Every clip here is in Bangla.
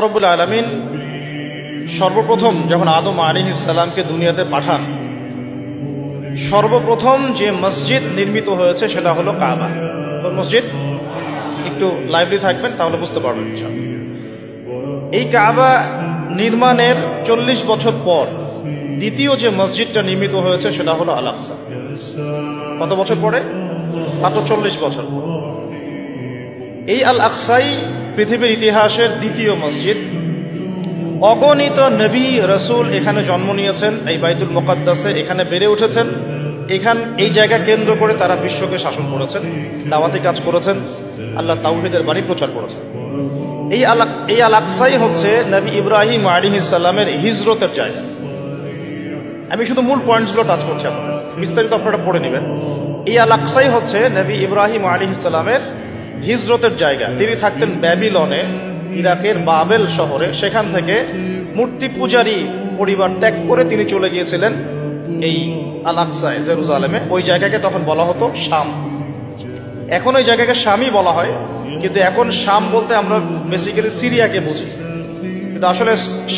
রব্বুল আলামিন সর্বপ্রথম যখন আদম আলাইহিস সালামকে দুনিয়াতে পাঠান, সর্বপ্রথম যে মসজিদ নির্মিত হয়েছে সেটা হলো কাবা। তো মসজিদ একটু লাইভলি থাকবেন তাহলে বুঝতে পারবেন। এই কাবা নির্মাণের 40 বছর পর দ্বিতীয় যে মসজিদটা নির্মিত হয়েছে সেটা হলো আল আকসা। কত বছর পরে? মাত্র 40 বছর। এই আল আকসাই পৃথিবীর ইতিহাসের দ্বিতীয় মসজিদ। অগণিত নবী রসুল এখানে জন্ম নিয়েছেন, এই বাইতুল মুকাদ্দাসে এখানে বেড়ে উঠেছেন। এই জায়গা কেন্দ্র করে তারা বিশ্বকে শাসন করেছেন, দাওয়াতি কাজ করেছেন, আল্লাহ তাওহীদের বাণী প্রচার করেছেন। এই আল আকসাই হচ্ছে নবী ইব্রাহিম আলাইহিস সালামের হিজরতের জায়গা। আমি শুধু মূল পয়েন্টসগুলো টাচ করছি, আপনারা বিস্তারিত আপনারা পড়ে নেবেন। এই আল আকসাই হচ্ছে নবী ইব্রাহিম আলাইহিস সালামের হিজরতের জায়গা। তিনি থাকতেন ব্যাবিলনে, ইরাকের বাবেল শহরে। সেখান থেকে মূর্তি পূজারী পরিবার ত্যাগ করে তিনি চলে গিয়েছিলেন এই আল আকসায়, জেরুজালেমে। ওই জায়গাকে তখন বলা হতো শাম। এখন ওই জায়গাকে শামই বলা হয়, কিন্তু এখন শাম বলতে আমরা বেসিক্যালি সিরিয়াকে বুঝি। কিন্তু আসলে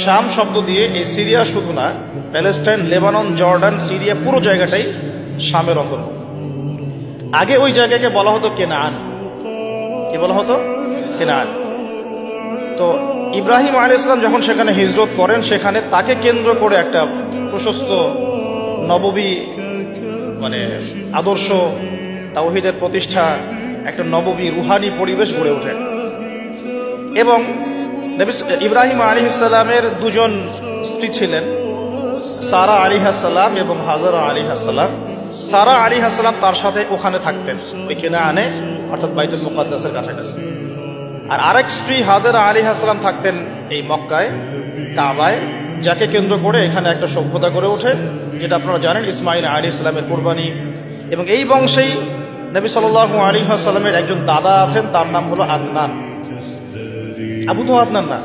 শাম শব্দ দিয়ে এই সিরিয়া শুধু না, প্যালেস্টাইন, লেবানন, জর্ডান, সিরিয়া পুরো জায়গাটাই শামের অন্তর্ভুক্ত। আগে ওই জায়গাকে বলা হতো কেনান। কি বলা হতো? কেনান। তো ইব্রাহিম আলাইহিস সালাম যখন সেখানে হিজরত করেন, সেখানে তাকে কেন্দ্র করে একটা প্রশস্ত নববী আদর্শ, তাওহীদের প্রতিষ্ঠা, একটা নববী রুহানি পরিবেশ গড়ে ওঠে। এবং ইব্রাহিম আলাইহিস সালামের দুজন স্ত্রী ছিলেন, সারা আলাইহিস সালাম এবং হাজারা আলাইহিস সালাম। সারা আলাইহিস সালাম তার সাথে ওখানে থাকতেন, ওই কেনানে, অর্থাৎ বাইতুল মুকাদ্দাসের কাছাকাছি। আর আরেক স্ত্রী হাজারা আলাইহিস সালাম থাকতেন এই মক্কায়, কাবায়, যাকে কেন্দ্র করে এখানে একটা সভ্যতা গড়ে ওঠে, যেটা আপনারা জানেন ইসমাইল আলাইহিস সালামের কুরবানি। এবং এই বংশেই নবী সাল্লাল্লাহু আলাইহি ওয়াসাল্লামের একজন দাদা আছেন, তার নাম হলো আদনান। আবু তো আদনান না,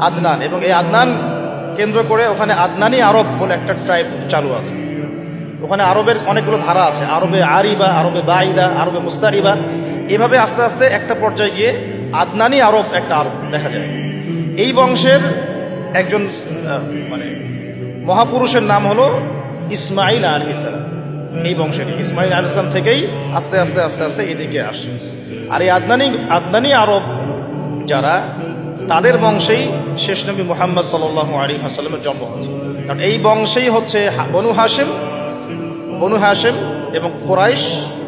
আদনান। এবং এই আদনান কেন্দ্র করে ওখানে আদনানি আরব বলে একটা ট্রাইব চালু আছে। ওখানে আরবের অনেকগুলো ধারা আছে, আরবে আরিবা, আরবে বাইদা, আরবে মুস্তারিবা। এভাবে আস্তে আস্তে একটা পর্যায়ে গিয়ে আদনানি আরব একটা আরব দেখা যায়। এই বংশের একজন মহাপুরুষের নাম হলো ইসমাইল আলাইহিস সালাম। এই বংশের ইসমাইল আলাইহিস সালাম থেকেই আস্তে আস্তে আস্তে আস্তে এদিকে আসে। আর এই আদনানি আরব যারা, তাদের বংশেই শেষ নবী মুহাম্মদ সাল্লাল্লাহু আলাইহি ওয়াসাল্লামের জন্ম হয়েছে। কারণ এই বংশেই হচ্ছে বনু হাশিম এবং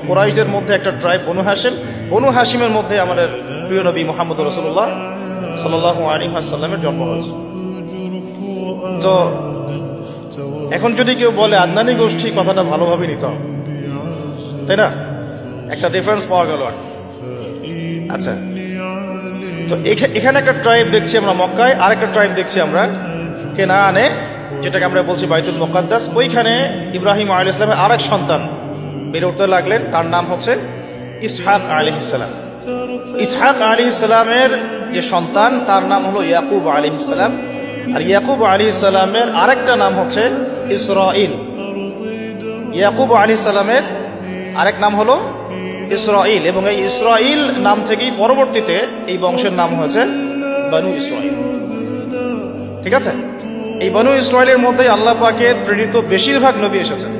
কোরাইশদের মধ্যে একটা ট্রাইব বনু হাশিমের মধ্যে আমাদের প্রিয় নবী মুহাম্মদ রাসূলুল্লাহ সাল্লাল্লাহু আলাইহি ওয়াসাল্লামের জন্ম হয়েছে। তো এখন যদি কেউ বলে আদনানি গোষ্ঠী, কথাটা ভালোভাবে নিতে হবে, তাই না? একটা ডিফারেন্স পাওয়া গেল। আচ্ছা, তো এখানে একটা ট্রাইব দেখছি আমরা মক্কায়, আর একটা ট্রাইব দেখছি আমরা কেনানে, যেটাকে আমরা বলছি বাইতুল মুকাদ্দাস। ওইখানে ইব্রাহিম আলাইহিস সালামের আরেক সন্তান বেড়ে উঠতে লাগলেন, তার নাম হচ্ছে ইসহাক আলাইহিস সালাম। ইসহাক আলাইহিস সালামের যে সন্তান, তার নাম হলো ইয়াকুব আলাইহিস সালাম। আর ইয়াকুব আলাইহিস সালামের আরেকটা নাম হচ্ছে ইসরাঈল। ইয়াকুব আলাইহিস সালামের আরেক নাম হলো ইসরাঈল, এবং এই ইসরাঈল নাম থেকেই পরবর্তীতে এই বংশের নাম হয়েছে বনু ইসরাঈল। ঠিক আছে? এই বনু ইসরাঈলের মধ্যে আল্লাহ পাকের প্রেরিত বেশিরভাগ নবী এসেছেন।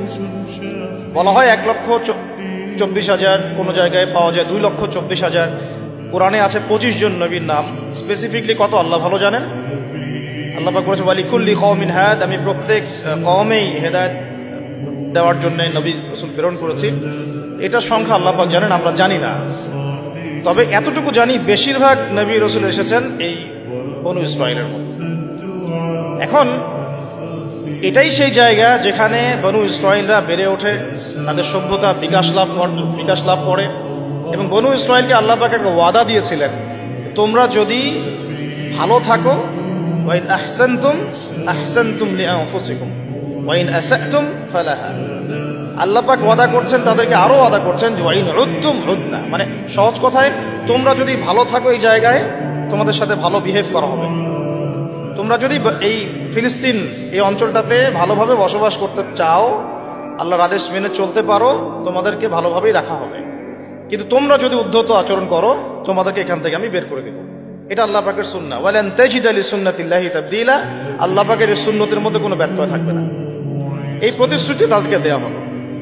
বলা হয় 1,24,000, কোন জায়গায় পাওয়া যায় 2,24,000। কোরআনে আছে 25 জন নবীর নাম। স্পেসিফিকলি কত আল্লাহ ভালো জানেন। আল্লাহ পাক বলেছেন ওয়ালিকুল্লি কওমিন হাদ, আমি প্রত্যেক কওমেই হেদায়েত দেওয়ার জন্য নবী রাসূল প্রেরণ করেছি। এটার সংখ্যা আল্লাহ পাক জানেন, আমরা জানি না। তবে এতটুকু জানি, বেশিরভাগ নবী রাসূল এসেছেন এই বনু ইসরাঈলের মধ্যে। এখন এটাই সেই জায়গা যেখানে বনু ইসরাঈলরা বেড়ে ওঠে, তাদের সভ্যতা বিকাশ লাভ করে। এবং বনু ইসরাঈলকে আল্লাহ পাক একটা ওয়াদা দিয়েছিলেন, তোমরা যদি ভালো থাকো, ওয়াইন আহসানতুম আহসানতুম লিআনফুসিকুম ওয়াইন আসাতুম ফালাহা। আল্লাহ পাক ওয়াদা করছেন, তাদেরকে আরো ওয়াদা করছেন যে ওয়াইন উদ্তুম উদ্না, মানে সহজ কথায়, তোমরা যদি ভালো থাকো এই জায়গায়, তোমাদের সাথে ভালো বিহেভ করা হবে। তোমরা যদি এই ফিলিস্তিন এই অঞ্চলটাতে ভালোভাবে বসবাস করতে চাও, আল্লাহর আদেশ মেনে চলতে পারো, তোমাদেরকে ভালোভাবেই রাখা হবে। কিন্তু তোমরা যদি উদ্ধত আচরণ করো, তোমাদেরকে এখান থেকে আমি বের করে দেব। এটা আল্লাহ পাকের সুন্নাহ। ওয়ালান তাজিদা লিসুন্নাতিল্লাহি তাবদীলা, আল্লাহ পাকের এই সুন্নতের মধ্যে কোনো ব্যত্যয় থাকবে না। এই প্রতিশ্রুতি তাদেরকে দেওয়া হলো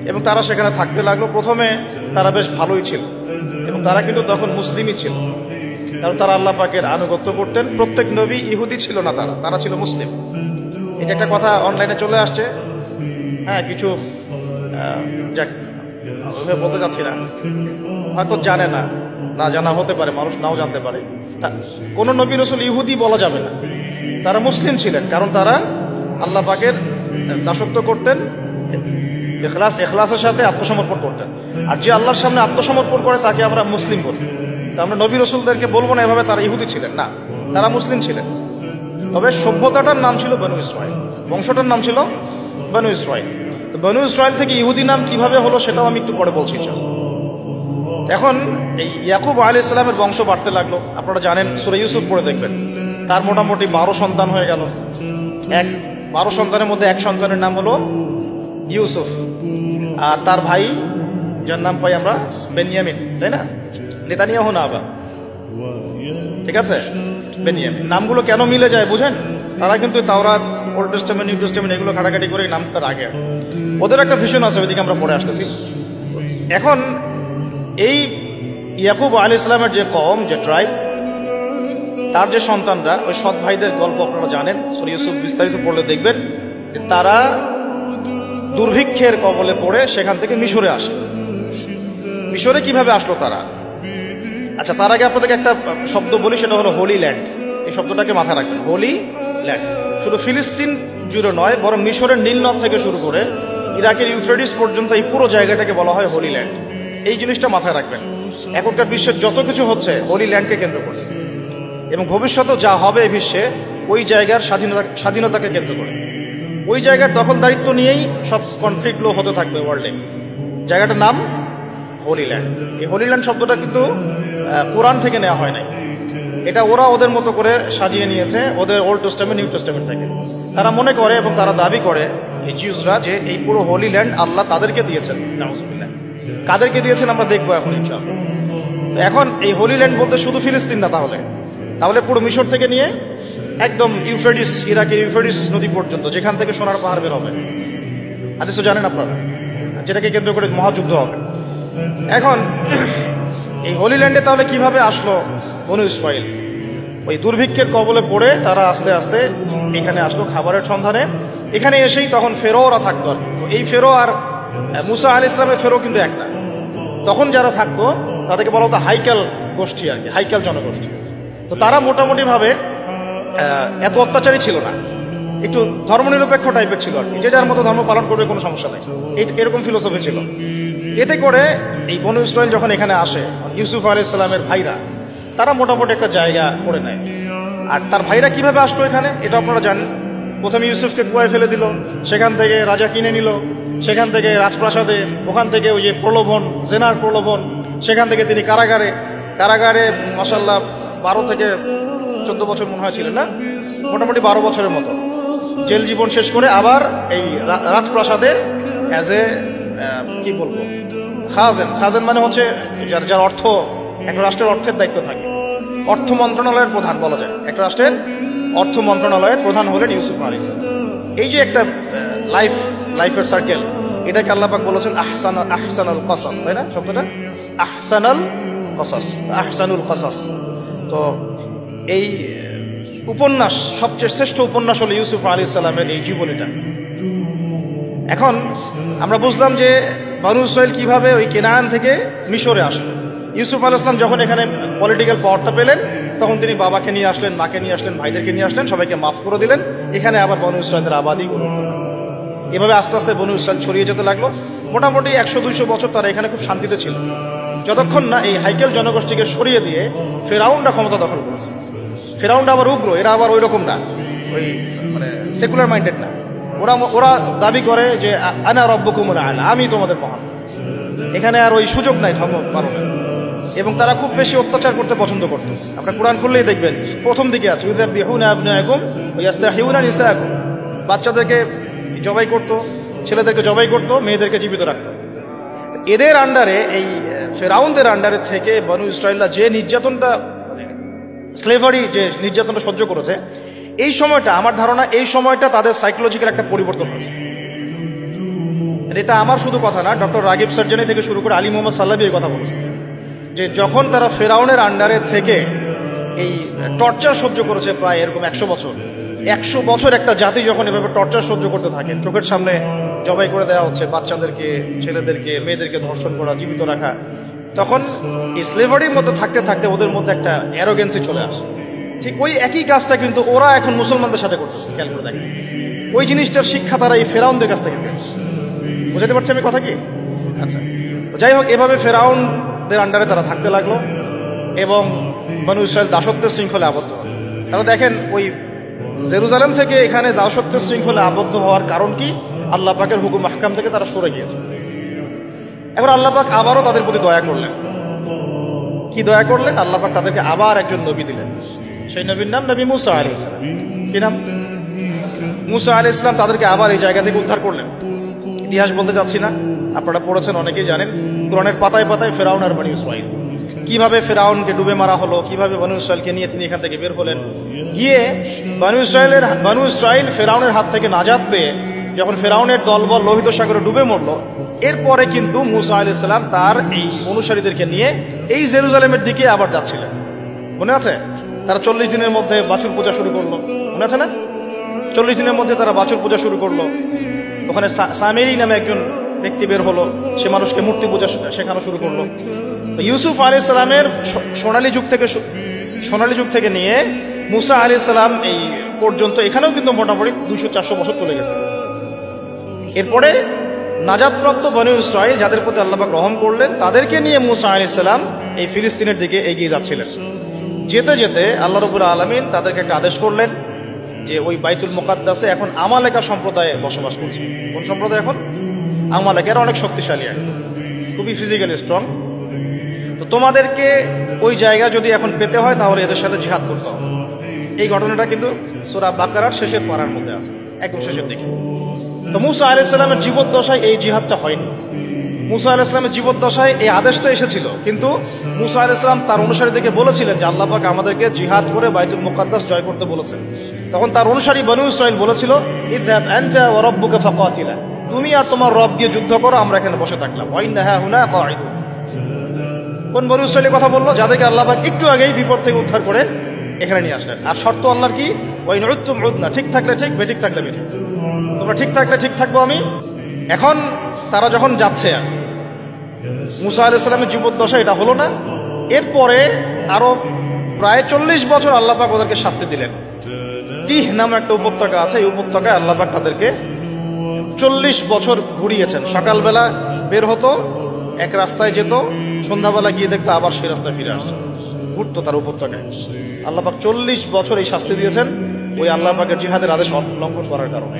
এবং তারা সেখানে থাকতে লাগলো। প্রথমে তারা বেশ ভালোই ছিল এবং তারা কিন্তু তখন মুসলিমই ছিল, কারণ তারা আল্লাহ পাকের আনুগত্য করতেন। প্রত্যেক নবী ইহুদি ছিল না, তারা ছিল মুসলিম। এটা একটা কথা অনলাইনে চলে আসছে, হ্যাঁ, কিছু যাক বলতে চাচ্ছি না, হয়তো জানে না, না জানা হতে পারে, মানুষ নাও জানতে পারে। কোন নবী রাসূল ইহুদি বলা যাবে না, তারা মুসলিম ছিলেন, কারণ তারা আল্লাহ পাকের দাসত্ব করতেন, ইখলাসের সাথে আত্মসমর্পণ করতেন। আর যে আল্লাহর সামনে আত্মসমর্পণ করে তাকে আমরা মুসলিম বলি। তা আমরা নবী রাসূলদেরকে বলবো না এভাবে তারা ইহুদি ছিলেন, না, তারা মুসলিম ছিলেন। তবে সভ্যতাটার নাম ছিল বনু ইসরাইল, বংশটার নাম ছিল বনু ইসরাইল। তো বনু ইসরাইল থেকে ইহুদি নাম কিভাবে হলো সেটাও আমি একটু পরে বলছি। এখন এই ইয়াকুব আলাইহিস সালামের বংশ বাড়তে লাগলো। আপনারা জানেন, সূরা ইউসুফ পড়ে দেখবেন, তার মোটামুটি 12 সন্তান হয়ে গেল। 12 সন্তানের মধ্যে এক সন্তানের নাম হলো ইউসুফ, আর তার ভাই যার নাম পাই আমরা বেনিয়ামিন, তাই না? নেতানিয়াহু না আবার, ঠিক আছে? বেনিয়ামিন। নামগুলো কেন মিলে যায় বুঝেন? তারা কিন্তু তাওরাত, ওল্ড টেস্টামেন্ট, নিউ টেস্টামেন্ট এগুলো ঘাটাঘাটি করে এই নামটার আগে ওদের একটা ভিশন আছে, ওইদিকে আমরা পড়ে আসতেছি। এখন এই ইয়াকুব আলাইহিস সালামের যে কওম, যে ট্রাইব, তার যে সন্তানরা, ওই সৎ ভাইদের গল্প আপনারা জানেন, সূরা ইউসুফ বিস্তারিত পড়লে দেখবেন তারা দুর্ভিক্ষের কবলে পড়ে সেখান থেকে মিশরে আসে। মিশরে কিভাবে আসলো তারা? আচ্ছা, তার আগে আপনাদেরকে একটা শব্দ বলি, সেটা হলো হোলি ল্যান্ড। এই শব্দটাকে মাথায় রাখবেন, হোলি ল্যান্ড। শুধু ফিলিস্তিন জুড়ে নয়, বরং মিশরের নীল নদ থেকে শুরু করে ইরাকের ইউফ্রেটিস পর্যন্ত এই পুরো জায়গাটাকে বলা হয় হোলি ল্যান্ড। এই জিনিসটা মাথায় রাখবেন। এখনকার বিশ্বের যত কিছু হচ্ছে হোলি ল্যান্ডকে কেন্দ্র করে, এবং ভবিষ্যতেও যা হবে বিশ্বে ওই জায়গার স্বাধীনতাকে কেন্দ্র করে। ওই জায়গার দখলদারিত্ব নিয়েই সব কনফ্লিক্টগুলো হতে থাকবে ওয়ার্ল্ডে। জায়গাটার নাম হোলি ল্যান্ড। এই হোলি ল্যান্ড শব্দটা কিন্তু কোরআন থেকে নেওয়া হয় নাই, এটা ওরা ওদের মতো করে সাজিয়ে নিয়েছে, ওদের ওল্ড টেস্টামেন্ট, নিউ টেস্টামেন্ট থেকে। তারা মনে করে এবং তারা দাবি করে, এই জিউসরা, যে এই পুরো হোলি ল্যান্ড আল্লাহ তাদেরকে দিয়েছেন। নাউজুবিল্লাহ। কাদেরকে দিয়েছেন আমরা দেখবো এখন ইনশাআল্লাহ। এখন এই হোলি ল্যান্ড বলতে শুধু ফিলিস্তিন না, তাহলে পুরো মিশর থেকে নিয়ে একদম ইউফ্রেটিস, ইরাকের ইউফ্রেটিস নদী পর্যন্ত, যেখান থেকে সোনার পাহাড় বের হবে। হাদিস তো জানেন আপনারা, যেটাকে কেন্দ্র করে মহাযুদ্ধ হবে। এখন এই হোলি ল্যান্ডে তাহলে কিভাবে আসলো বনু ইসরাইল? ওই দুর্ভিক্ষের কবলে পড়ে তারা আস্তে আস্তে এখানে আসলো খাবারের সন্ধানে। এখানে এসেই তখন ফেরোরা থাকতো। আর এই ফেরো আর মুসা আলাইহিস সালামের ফেরো কিন্তু এক না। তখন যারা থাকতো তাদেরকে বলা হতো হাইকাল গোষ্ঠী, আর কি, হাইকাল জনগোষ্ঠী। তো তারা মোটামুটি ভাবে এত অত্যাচারী ছিল না, একটু ধর্মনিরপেক্ষ টাইপের ছিল আর কি, যে যার মতো ধর্ম পালন করবে, কোনো সমস্যা নেই, এরকম ফিলোসফি ছিল। এতে করে এই বনু ইসরাইল যখন এখানে আসে, ইউসুফ আলাইহিস সালামের ভাইরা, তারা মোটামুটি একটা জায়গা করে নেয়। আর তার ভাইরা কিভাবে আসলো এখানে এটা আপনারা জানেন। প্রথমে ইউসুফকে কুয়ায় ফেলে দিল, সেখান থেকে রাজা কিনে নিল, সেখান থেকে রাজপ্রাসাদে, ওখান থেকে ওই যে প্রলোভন, জেনার প্রলোভন, সেখান থেকে তিনি কারাগারে মাশাআল্লাহ 12 থেকে 14 বছর মনে হয় ছিলেন, না, মোটামুটি 12 বছরের মতো জেল জীবন শেষ করে আবার এই রাজপ্রাসাদে অ্যাজ এ কি বলবো, খাজেন মানে হচ্ছে যার অর্থ, একটা রাষ্ট্রের অর্থের দায়িত্ব থাকে, অর্থ মন্ত্রণালয়ের প্রধান বলা যায়। একটা রাষ্ট্রের অর্থ মন্ত্রণালয়ের প্রধান হলেন ইউসুফ আলাইহিস সালাম। এই যে একটা লাইফের সার্কেল, এটাকে আল্লাহ পাক বলেছেন আহসানুল কসাস, তাই না? শব্দটা আহসানুল কসাস। তো এই উপন্যাস, সবচেয়ে শ্রেষ্ঠ উপন্যাস হলো ইউসুফ আলাইহিস সালামের এই জীবনীটা। এখন আমরা বুঝলাম যে বনু ইসরাইল কিভাবে ওই কেনান থেকে মিশরে আসলো। ইউসুফ আলাইহিস সালাম যখন এখানে পলিটিক্যাল পাওয়ারটা পেলেন, তখন তিনি বাবাকে নিয়ে আসলেন, মাকে নিয়ে আসলেন, ভাইদেরকে নিয়ে আসলেন, সবাইকে মাফ করে দিলেন। এখানে আবার বনু ইসরাইলের আবাদি গড়ে উঠল। এভাবে আস্তে আস্তে বনু ইসরাইল ছড়িয়ে যেতে লাগলো। মোটামুটি 100-200 বছর তারা এখানে খুব শান্তিতে ছিল, যতক্ষণ না এই হাইকেল জনগোষ্ঠীকে সরিয়ে দিয়ে ফেরাউনরা ক্ষমতা দখল করেছে। ফেরাউনরা আবার উগ্র, এরা আবার ওই রকম না, ওই মানে সেকুলার মাইন্ডেড না। ওরা দাবি করে যে আনা রব্বুকুমুল আ'লা, আমি তোমাদের মহান। এখানে আর ওই সুযোগ নাই ধর্ম পালনের। এবং তারা খুব বেশি অত্যাচার করতে পছন্দ করত। আপনারা কোরআন খুললেই দেখবেন প্রথম দিকে আছে ইউযাবিহুনা আবনাআকুম ওয়া ইস্তাহিউনা নিসাআকুম। বাচ্চাদেরকে জবাই করত, ছেলেদেরকে জবাই করত, মেয়েদেরকে জীবিত রাখত। এদের আন্ডারে, এই ফেরাউনদের আন্ডারে থেকে বনু ইসরাইলরা যে নির্যাতনটা স্লেভারি যে নির্যাতনটা সহ্য করেছে, এই সময়টা আমার ধারণা এই সময়টা তাদের সাইকোলজিক্যাল একটা পরিবর্তন হয়েছে। এটা আমার শুধু কথা না, ডক্টর রাগিব সার্জানি থেকে শুরু করে আলী মোহাম্মদ সাল্লাবি এই কথা বলেছে যে যখন তারা ফেরাউনের আন্ডারে থেকে এই টর্চার সহ্য করেছে প্রায় এরকম 100 বছর, 100 বছর একটা জাতি যখন এভাবে টর্চার সহ্য করতে থাকে, চোখের সামনে জবাই করে দেওয়া হচ্ছে বাচ্চাদেরকে, ছেলেদেরকে, মেয়েদেরকে ধর্ষণ করা, জীবিত রাখা, তখন এই স্লেভারির মধ্যে থাকতে থাকতে ওদের মধ্যে একটা অ্যারোগেন্সি চলে আসে। ঠিক ওই একই কাজটা কিন্তু ওরা এখন মুসলমানদের সাথে করতেছে। খেয়াল করে দেখেন, ওই জিনিসটার শিক্ষা তারা এই ফেরাউনদের কাছ থেকে পেয়েছে। বুঝাতে পারছি আমি কথা কি? আচ্ছা, যাই হোক, এভাবে ফেরাউনদের আন্ডারে তারা থাকতে লাগলো এবং বনু ইসরাইল দাসত্বের শৃঙ্খলে আবদ্ধ হয়। তারা দেখেন ওই জেরুজালেম থেকে এখানে দাসত্বের শৃঙ্খলে আবদ্ধ হওয়ার কারণ কি? আল্লাহ পাকের হুকুম আহকাম থেকে তারা সরে গিয়েছে। এবার আল্লাহ পাক আবারও তাদের প্রতি দয়া করলেন। কি দয়া করলেন? আল্লাহ পাক তাদেরকে আবার একজন নবী দিলেন। সেই নবীর নাম নবী মুসা আলাইহিস সালাম। কি নাম? মুসা আলাইহিস সালাম তাদেরকে আবার এই জায়গা থেকে উদ্ধার করলেন। ইতিহাস বলতে যাচ্ছি না, আপনারা পড়েছেন, অনেকেই জানেন। কোরআনের পাতায় পাতায় ফেরাউন আর বনী ইসরাইল, কিভাবে ফেরাউনকে ডুবে মারা হলো, কিভাবে বনী ইসরাইলকে নিয়ে তিনি এখান থেকে বের হলেন, গিয়ে বনী ইসরাইল ফেরাউনের হাত থেকে নাজাত পেয়ে যখন ফেরাউনের দলবল লোহিত সাগরে ডুবে মরলো, এরপরে কিন্তু মুসা আলাইহিস সালাম তার এই অনুসারীদেরকে নিয়ে এই জেরুজালেমের দিকে আবার যাচ্ছিলেন। মনে আছে? তারা 40 দিনের মধ্যে বাছুর পূজা শুরু করলো। মনে আছে না? 40 দিনের মধ্যে তারা বাছুর পূজা শুরু করলো। ওখানে সামেরি নামে একজন ব্যক্তি বের হলো, সে মানুষকে মূর্তি পূজা শেখানো শুরু করলো। ইউসুফ আলাইহিস সালামের সোনালী যুগ থেকে নিয়ে মুসা আলাইহিস সালাম এই পর্যন্ত এখানেও কিন্তু মোটামুটি 200-400 বছর চলে গেছে। এরপরে নাজাতপ্রাপ্ত বনী ইসরাইল যাদের প্রতি আল্লাহ পাক রহম করলেন, তাদেরকে নিয়ে মুসা আলাইহিস সালাম এই ফিলিস্তিনের দিকে এগিয়ে যাচ্ছিলেন। যেতে যেতে আল্লাহ রাব্বুল আলামিন তাদেরকে একটা আদেশ করলেন যে ওই বাইতুল মুকাদ্দাসে এখন আমালেকা সম্প্রদায় বসবাস করছে। কোন সম্প্রদায়? এখন আমালেকা। এরা অনেক শক্তিশালী, খুবই ফিজিক্যালি স্ট্রং। তো তোমাদেরকে ওই জায়গা যদি এখন পেতে হয় তাহলে এদের সাথে জিহাদ করতে হবে। এই ঘটনাটা কিন্তু সূরা বাকারার শেষের পারার মধ্যে আছে, একদম শেষের দিকে। তো মুসা আলাইহিস সালামের জীবদ্দশায় এই জিহাদটা হয়নি। মুসা আলাইহিস সালামের জীবদ্দশায় এই আদেশটা এসেছিল, কিন্তু মুসা আলাইহিস সালাম তার অনুসারীদেরকে বলেছিলেন যে আল্লাহ পাক আমাদেরকে জিহাদ করে বাইতুল মুকাদ্দাস জয় করতে বলেছেন। তখন তার অনুসারী বনু ইসরাইল বলেছিল, ইযহাব আনতা ওয়া রাব্বুকা ফাকাতিলা, তুমি আর তোমার রব দিয়ে যুদ্ধ করো, আমরা এখানে বসে থাকলাম। ওয়া ইন্না হাহুনা কাঈদুন। কোন বনু ইসরাইলের কথা বললো? যাদেরকে আল্লাহ পাক একটু আগেই বিপদ থেকে উদ্ধার করে এখানে নিয়ে আসলেন। আর শর্ত আল্লাহর কি? ওয়া ইন উদতুম উদনা, ঠিক থাকলে ঠিক, বেঠিক থাকলে বেঠিক। তোমরা ঠিক থাকলে ঠিক থাকবো আমি। এখন তারা যখন যাচ্ছে, মুসা আলাইহিস সালামের জীবদ্দশা এটা হলো না। এরপরে আরো প্রায় 40 বছর আল্লাহ পাক ওদেরকে শাস্তি দিলেন। তিহ নামে একটা উপত্যকা আছে, এই উপত্যকায় আল্লাহ পাক তাদেরকে 40 বছর ঘুরিয়েছেন। সকালবেলা বের হতো, এক রাস্তায় যেত, সন্ধ্যাবেলা গিয়ে দেখতো আবার সেই রাস্তায় ফিরে আসছে, ঘুরতো তার উপত্যকায়। আল্লাহ পাক 40 বছর এই শাস্তি দিয়েছেন ওই আল্লাহ পাকের জিহাদের আদেশ লঙ্ঘন করার কারণে।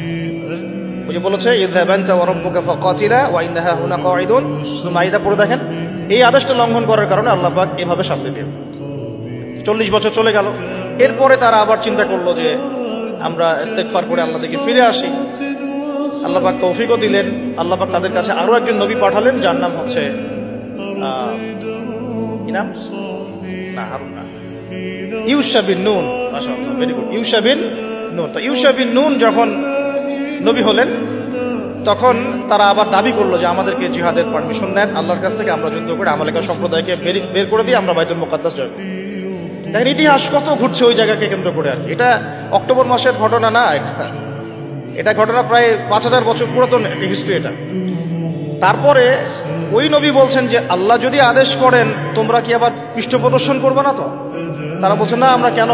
ওই যে বলেছে ইযহাব আনতা ওয়া রাব্বুকা ফাকাতিলা ওয়া ইন্না হাহুনা কাঈদুন, মাইদা পড়ে দেখেন। এই আদেশটা লঙ্ঘন করার কারণে আল্লাহ পাক এভাবে শাস্তি দিয়েছেন। 40 বছর চলে গেল। এরপরে তারা আবার চিন্তা করলো যে আমরা ইস্তেগফার করে আল্লাহ থেকে ফিরে আসি। আল্লাহ পাক তৌফিকও দিলেন। আল্লাহ পাক তাদের কাছে আরো একজন নবী পাঠালেন, যার নাম হচ্ছে কি নাম? না, হারুন না, ইউশা বিন নুন। মাশাআল্লাহ, ভেরি গুড, ইউশা বিন নুন। তো ইউশা বিন নুন যখন নবী হলেন, তখন তারা আবার দাবি করলো যে আমাদেরকে জিহাদের পারমিশন দেন আল্লাহর কাছ থেকে, আমরা যুদ্ধ করে আমালেকা সম্প্রদায়কে বের করে দিয়ে আমরা বাইতুল মুকাদ্দাস জয় করি। দেখেন ইতিহাস কত ঘুরছে ওই জায়গাকে কেন্দ্র করে। আর এটা অক্টোবর মাসের ঘটনা না, এটা ঘটনা প্রায় 5000 বছর পুরাতন হিস্ট্রি এটা। তারপরে ওই নবী বলছেন যে আল্লাহ যদি আদেশ করেন তোমরা কি আবার পৃষ্ঠ প্রদর্শন করবে না? তো তারা বলছে না, আমরা কেন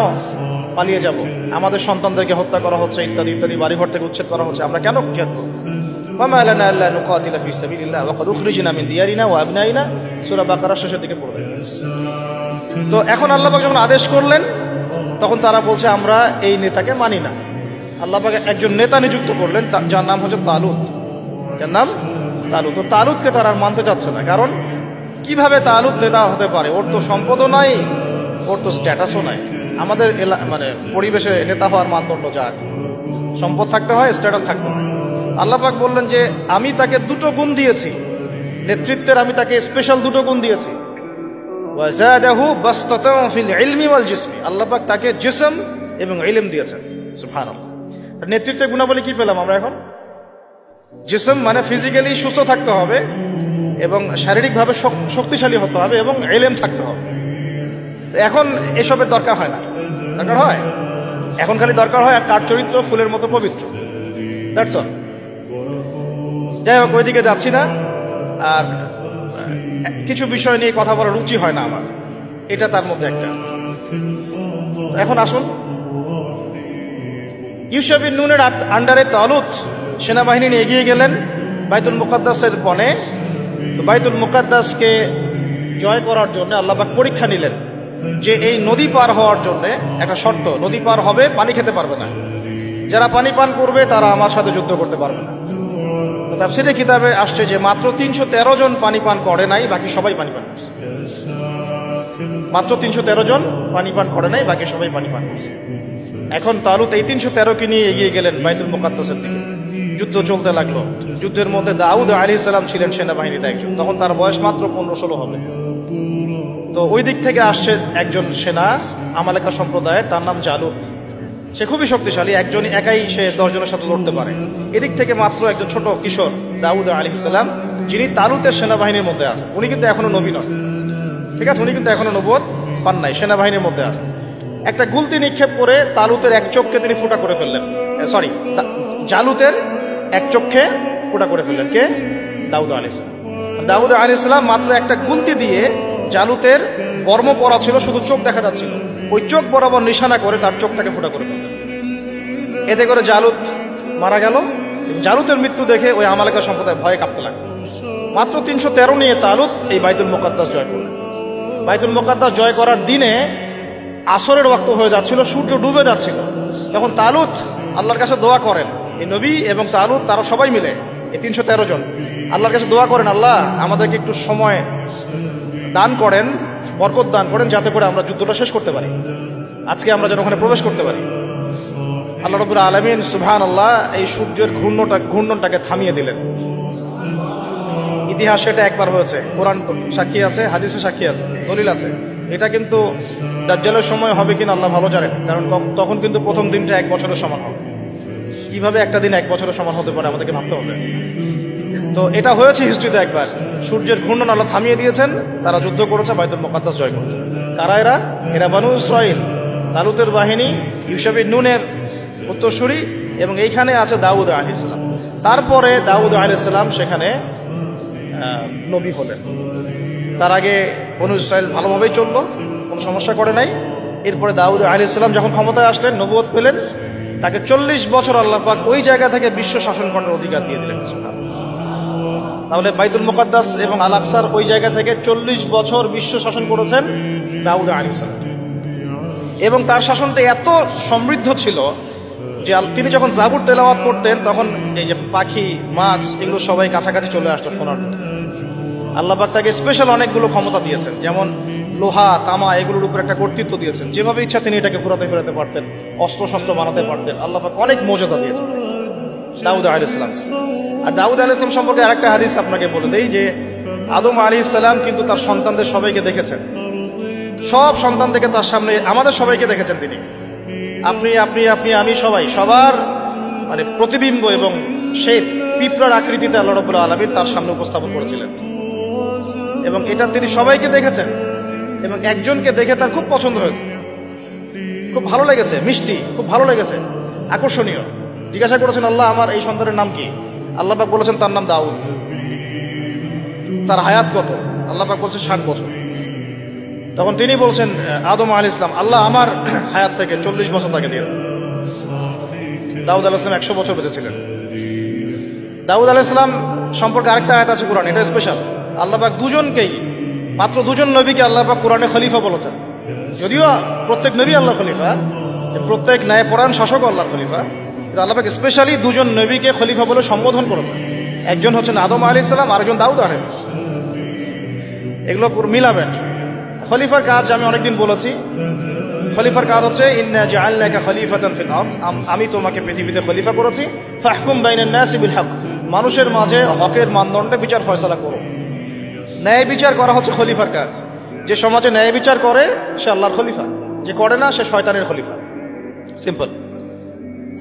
পালিয়ে যাব? আমাদের সন্তানদেরকে হত্যা করা হচ্ছে, ইত্যাদি ইত্যাদি, বাড়িঘর থেকে উচ্ছেদ করা হচ্ছে, আমরা কেন জিহাদ করব? ওয়ামা লানা আল্লা নুকাতিলা ফি সাবিলিল্লাহ ওয়া ক্বাদ উখরিজনা মিন দিয়ারিনা ওয়া আবনাইনা, সূরা বাকারার শেষের দিকে পড়বে। তো এখন আল্লাহ পাক যখন আদেশ করলেন, তখন তারা বলছে আমরা এই নেতাকে মানি না। আল্লাহ পাক একজন নেতা নিযুক্ত করলেন, যার নাম হচ্ছে তালুত। যার নাম তালুত। তো তালুতকে তারা আর মানতে চাচ্ছে না, কারণ কিভাবে তালুত নেতা হতে পারে? ওর তো সম্পদও নাই, ওর তো স্ট্যাটাসও নাই। আমাদের মানে পরিবেশে নেতা হওয়ার মানদণ্ড যার সম্পদ থাকতে হয়, স্ট্যাটাস থাকতে হয়। আল্লাহ পাক বললেন যে আমি তাকে দুটো গুণ দিয়েছি, নেতৃত্বের আমি তাকে স্পেশাল দুটো গুণ দিয়েছি। ওয়া যাদাহু বাসতাতান ফিল ইলমি ওয়াল জিসমি, আল্লাহ পাক তাকে জিসম এবং ইলম দিয়েছেন। সুবহানাল্লাহ। নেতৃত্বের গুণাবলী কি পেলাম আমরা এখন? জিসম মানে ফিজিক্যালি সুস্থ থাকতে হবে এবং শারীরিকভাবে শক্তিশালী হতে হবে এবং ইলম থাকতে হবে। এখন এসবের দরকার হয় না, দরকার হয় এখন খালি দরকার হয় তার চরিত্র ফুলের মতো পবিত্র। That's all. যাই হোক, ওইদিকে যাচ্ছি না। আর কিছু বিষয় নিয়ে কথা বলার রুচি হয় না আমার, এটা তার মধ্যে একটা। এখন আসুন, ইউসা বিন নুনের আন্ডারে তালুত সেনাবাহিনী নিয়ে এগিয়ে গেলেন বাইতুল মুকাদ্দাসের বনে। বাইতুল মুকাদ্দাসকে জয় করার জন্য আল্লাহ পাক পরীক্ষা নিলেন যে এই নদী পার হওয়ার জন্য একটা শর্ত, নদী পার হবে, পানি খেতে পারবে না। যারা পানি পান করবে তারা আমার সাথে যুদ্ধ করতে পারবে না। তাফসীরের কিতাবে আসছে যে মাত্র 313 জন পানি পান করে নাই, বাকি সবাই পানি পান করছে। মাত্র 313 জন পানি পান করে নাই, বাকি সবাই পানি পান করছে। এখন তালুত এই 313কে নিয়ে এগিয়ে গেলেন বাইতুল মুকাদ্দাসের দিকে। যুদ্ধ চলতে লাগলো। যুদ্ধের মধ্যে দাউদ আলাইহিস সালাম ছিলেন সেনাবাহিনীতে একজন, তখন তার বয়স মাত্র 15-16 হবে। তো ওই দিক থেকে আসছে একজন সেনা আমালেকা সম্প্রদায়ের, তার নাম জালুত। সে খুবই শক্তিশালী, একজনই একাই সে 10 জনের সাথে লড়তে পারে। এদিক থেকে মাত্র একজন ছোট কিশোর দাউদ আলাইহিস সালাম, যিনি তালুতের সেনাবাহিনীর মধ্যে আছেন। উনি কিন্তু এখনো নবী নন, ঠিক আছে, উনি কিন্তু এখনো নবুয়ত পান নাই, সেনাবাহিনীর মধ্যে আছেন। একটা গুলতি নিক্ষেপ করে তালুতের এক চোখকে তিনি ফুটা করে ফেললেন। সরি, জালুতের এক চোখে ফুটা করে ফেললেন কে? দাউদ আলাইহিস সালাম। দাউদ আলাইহিস সালাম মাত্র একটা গুলতি দিয়ে, জালুতের বর্ম পরা ছিল, শুধু চোখ দেখা যাচ্ছিল, ওই চোখ বরাবর নিশানা করে তার চোখটাকে ফুটা করে ফেললেন। এতে করে জালুত মারা গেল। জালুতের মৃত্যু দেখে ওই আমালেকা সম্প্রদায় ভয়ে কাঁপতে লাগলো। মাত্র 313 নিয়ে তালুত এই বাইতুল মুকাদ্দাস জয় করলেন। বাইতুল মুকাদ্দাস জয় করার দিনে আসরের ওয়াক্ত হয়ে যাচ্ছিল, সূর্য ডুবে যাচ্ছিল। তখন তালুত আল্লাহর কাছে দোয়া করেন, এই নবী এবং তালুত তারা সবাই মিলে, এই 313 জন আল্লাহর কাছে দোয়া করেন, আল্লাহ আমাদেরকে একটু সময় দান করেন, বরকত দান করেন, যাতে করে আমরা যুদ্ধটা শেষ করতে পারি, আজকে আমরা যেন ওখানে প্রবেশ করতে পারি। আল্লাহ রাব্বুল আলামিন সুবহানাল্লাহ এই সূর্যের ঘূর্ণনটাকে থামিয়ে দিলেন। ইতিহাসে এটা একবার হয়েছে, কোরআন সাক্ষী আছে, হাদিসে সাক্ষী আছে, দলিল আছে। এটা কিন্তু দাজ্জালের সময় হবে কিনা আল্লাহ ভালো জানেন, কারণ তখন কিন্তু প্রথম দিনটা 1 বছরের সমান হবে। কিভাবে একটা দিন 1 বছরের সমান হতে পারে আমাদেরকে ভাবতে হবে। তো এটা হয়েছে হিস্ট্রিতে একবার, সূর্যের ঘূর্ণন আল্লাহ থামিয়ে দিয়েছেন, তারা যুদ্ধ করেছে, বাইতুল মুকাদ্দাস জয় করেছে। কারা এরা? এরা বনু ইসরাইল, তালুতের বাহিনী, ইউসা বিন নুনের উত্তরসূরি, এবং এইখানে আছে দাউদ আলাইহিস সালাম। তারপরে দাউদ আলাইহিস সালাম সেখানে নবী হলেন। তার আগে বনু ইসরাইল ভালোভাবেই চললো, কোনো সমস্যা করে নাই। এরপরে দাউদ আলাইহিস সালাম যখন ক্ষমতায় আসলেন, নবুয়ত পেলেন, তাকে 40 বছর আল্লাহ পাক ওই জায়গা থেকে বিশ্ব শাসন করার অধিকার দিয়ে দিলেন। তাহলে বাইতুল মুকাদ্দাস এবং আল আকসার ওই জায়গা থেকে 40 বছর বিশ্ব শাসন করেছেন দাউদ আলাইহিস সালাম। এবং তার শাসনটা এত সমৃদ্ধ ছিল যে তিনি যখন জাবুর তেলাওয়াত করতেন, তখন এই যে পাখি, মাছ, এগুলো সবাই কাছাকাছি চলে আসতো শোনার জন্য। আল্লাহ পাক তাকে স্পেশাল অনেকগুলো ক্ষমতা দিয়েছেন, যেমন লোহা, তামা, এগুলোর উপর একটা কর্তৃত্ব দিয়েছেন। যেভাবে ইচ্ছা তিনি এটাকে ঘুরাতে ফেরাতে পারতেন, অস্ত্র শস্ত্র বানাতে পারতেন। আল্লাহ পাক অনেক মর্যাদা দিয়েছেন দাউদ আলাইহিস সালাম। আর দাউদ আলাইহিস সালাম সম্পর্কে আরেকটা হাদিস আপনাকে বলে দেই যে আদম আলাইহিস সালাম কিন্তু তার সন্তানদের সবাইকে দেখেছেন। সব সন্তান থেকে তার সামনে আমাদের সবাইকে দেখেছেন তিনি। আপনি আপনি আপনি আমি সবাই, সবার মানে প্রতিবিম্ব এবং সেই পিঁপড়ার আকৃতিতে আল্লাহ রাব্বুল আলামিন তার সামনে উপস্থাপন করেছিলেন। এবং এটা তিনি সবাইকে দেখেছেন, এবং একজনকে দেখে তার খুব পছন্দ হয়েছে, খুব ভালো লেগেছে, মিষ্টি, খুব ভালো লেগেছে, আকর্ষণীয়। জিজ্ঞাসা করেছেন, আল্লাহ আমার এই সন্তানের নাম কি? আল্লাহ পাক বলেছেন তার নাম দাউদ। তার হায়াত কত? আল্লাহ পাক বলছেন 60 বছর। তখন তিনি বলছেন আদম আলাইহিস সালাম, আল্লাহ আমার হায়াত থেকে 40 বছর তাকে দিয়ে। দাউদ আলাইহিস সালাম 100 বছর বেঁচে ছিলেন। দাউদ আলাইহিস সালাম সম্পর্কে আরেকটা আয়াত আছে কোরআন, এটা স্পেশাল। আল্লাহ পাক দুজনকেই, মাত্র 2 জন নবীকে আল্লাহ পাক কোরআনে খলিফা বলেছেন। যদিও প্রত্যেক নবী আল্লাহর খলিফা, প্রত্যেক ন্যায়পরায়ণ শাসক আল্লাহর খলিফা, কিন্তু আল্লাহ পাক স্পেশালি 2 জন নবীকে খলিফা বলে সম্বোধন করেছেন। একজন হচ্ছেন আদম আলাইহিস সালাম, আরেকজন দাউদ আলাইহিস সালাম। এগুলো মিলাবেন। খলিফার কাজ আমি অনেকদিন বলেছি, খলিফার কাজ হচ্ছে ইন্না জাআলনাকা খলিফাতান ফিল আরদ, আমি তোমাকে পৃথিবীতে খলিফা করেছি, ফাহকুম বাইনান নাসি বিল হক, মানুষের মাঝে হকের মানদণ্ডে বিচার ফয়সালা করো। ন্যায় বিচার করা হচ্ছে খলিফার কাজ। যে সমাজে ন্যায় বিচার করে সে আল্লাহর খলিফা, যে করে না সে শয়তানের খলিফা। সিম্পল।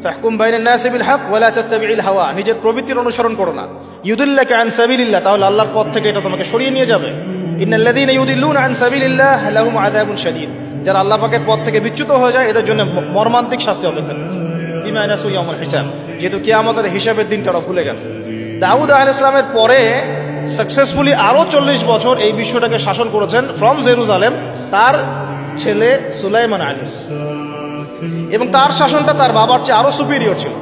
ফাহকুম বাইনান নাসি বিল হক ওয়া লা তাত্তাবি'ল হাওয়া, নিজের প্রবৃত্তির অনুসরণ করো না। ইউদিল্লাকা আন সাবিলিল্লাহ, তাহলে আল্লাহর পথ থেকে এটা তোমাকে সরিয়ে নিয়ে যাবে। ইন্নাল্লাযীনা ইউদিল্লুনা আন সাবিলিল্লাহ লাহুম আযাবুন শাদীদ, যারা আল্লাহ পাকের পথ থেকে বিচ্যুত হয়ে যায় এদের জন্য মর্মান্তিক শাস্তি অপেক্ষা করছে। বিমা নাসু ইয়াউমুল হিসাব, যেহেতু কিয়ামতের হিসাবের দিনটা ওরা ভুলে গেছে। দাউদ আলাইহিস সালামের পরে সাকসেসফুলি আরো 40 বছর এই বিশ্বটাকে শাসন করেছেন ফ্রম জেরুজালেম তার ছেলে সুলাইমান আলাইহিস সালাম, এবং তার শাসনটা তার বাবার চেয়ে আরো সুপিরিয়র ছিল।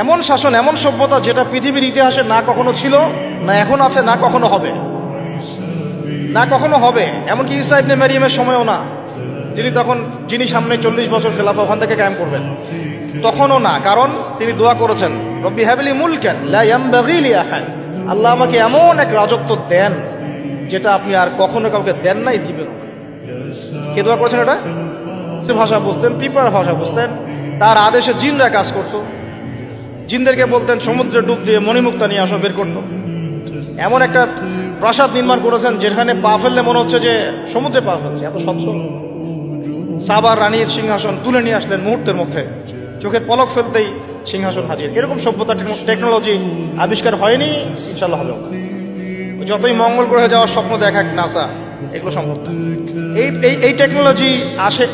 এমন শাসন, এমন সভ্যতা যেটা পৃথিবীর ইতিহাসে না কখনো ছিল, না এখন আছে, না কখনো হবে, না কখনো হবে। এমনকি ঈসা ইবনে মারিয়ামের সময়ও না, যিনি সামনে 40 বছর খেলাফা ওখান থেকে কায়েম করবেন, তখনও না। কারণ তিনি দোয়া করেছেন, রব্বি হাবলি মুলকান লা ইয়ানবাগি লি আহাদ, আল্লাহ আমাকে এমন এক রাজত্ব দেন যেটা আপনি আর কখনো কাউকে দেন নাই, দিবেন। কে দোয়া করেছেন এটা? সে ভাষা বুঝতেন, পিঁপড়ার ভাষা বুঝতেন, তার আদেশে জিনরা কাজ করত। জিনদেরকে বলতেন সমুদ্রে ডুব দিয়ে মণিমুক্তা নিয়ে আসো, বের করতো। এমন একটা প্রাসাদ নির্মাণ করেছেন যেখানে পা ফেললে মনে হচ্ছে যে সমুদ্রে পা ফেলছে, এত স্বচ্ছ। সাবার রানীর সিংহাসন তুলে নিয়ে আসলেন মুহূর্তের মধ্যে, চোখের পলক ফেলতেই সিংহাসন হাজির। এরকম সভ্যতা, টেকনোলজি আবিষ্কার হয়নি, ইনশাল্লাহ হবে। যতই মঙ্গল গ্রহে যাওয়ার স্বপ্ন দেখাক নাসা, এগুলো সম্ভব না। এই টেকনোলজি আসে,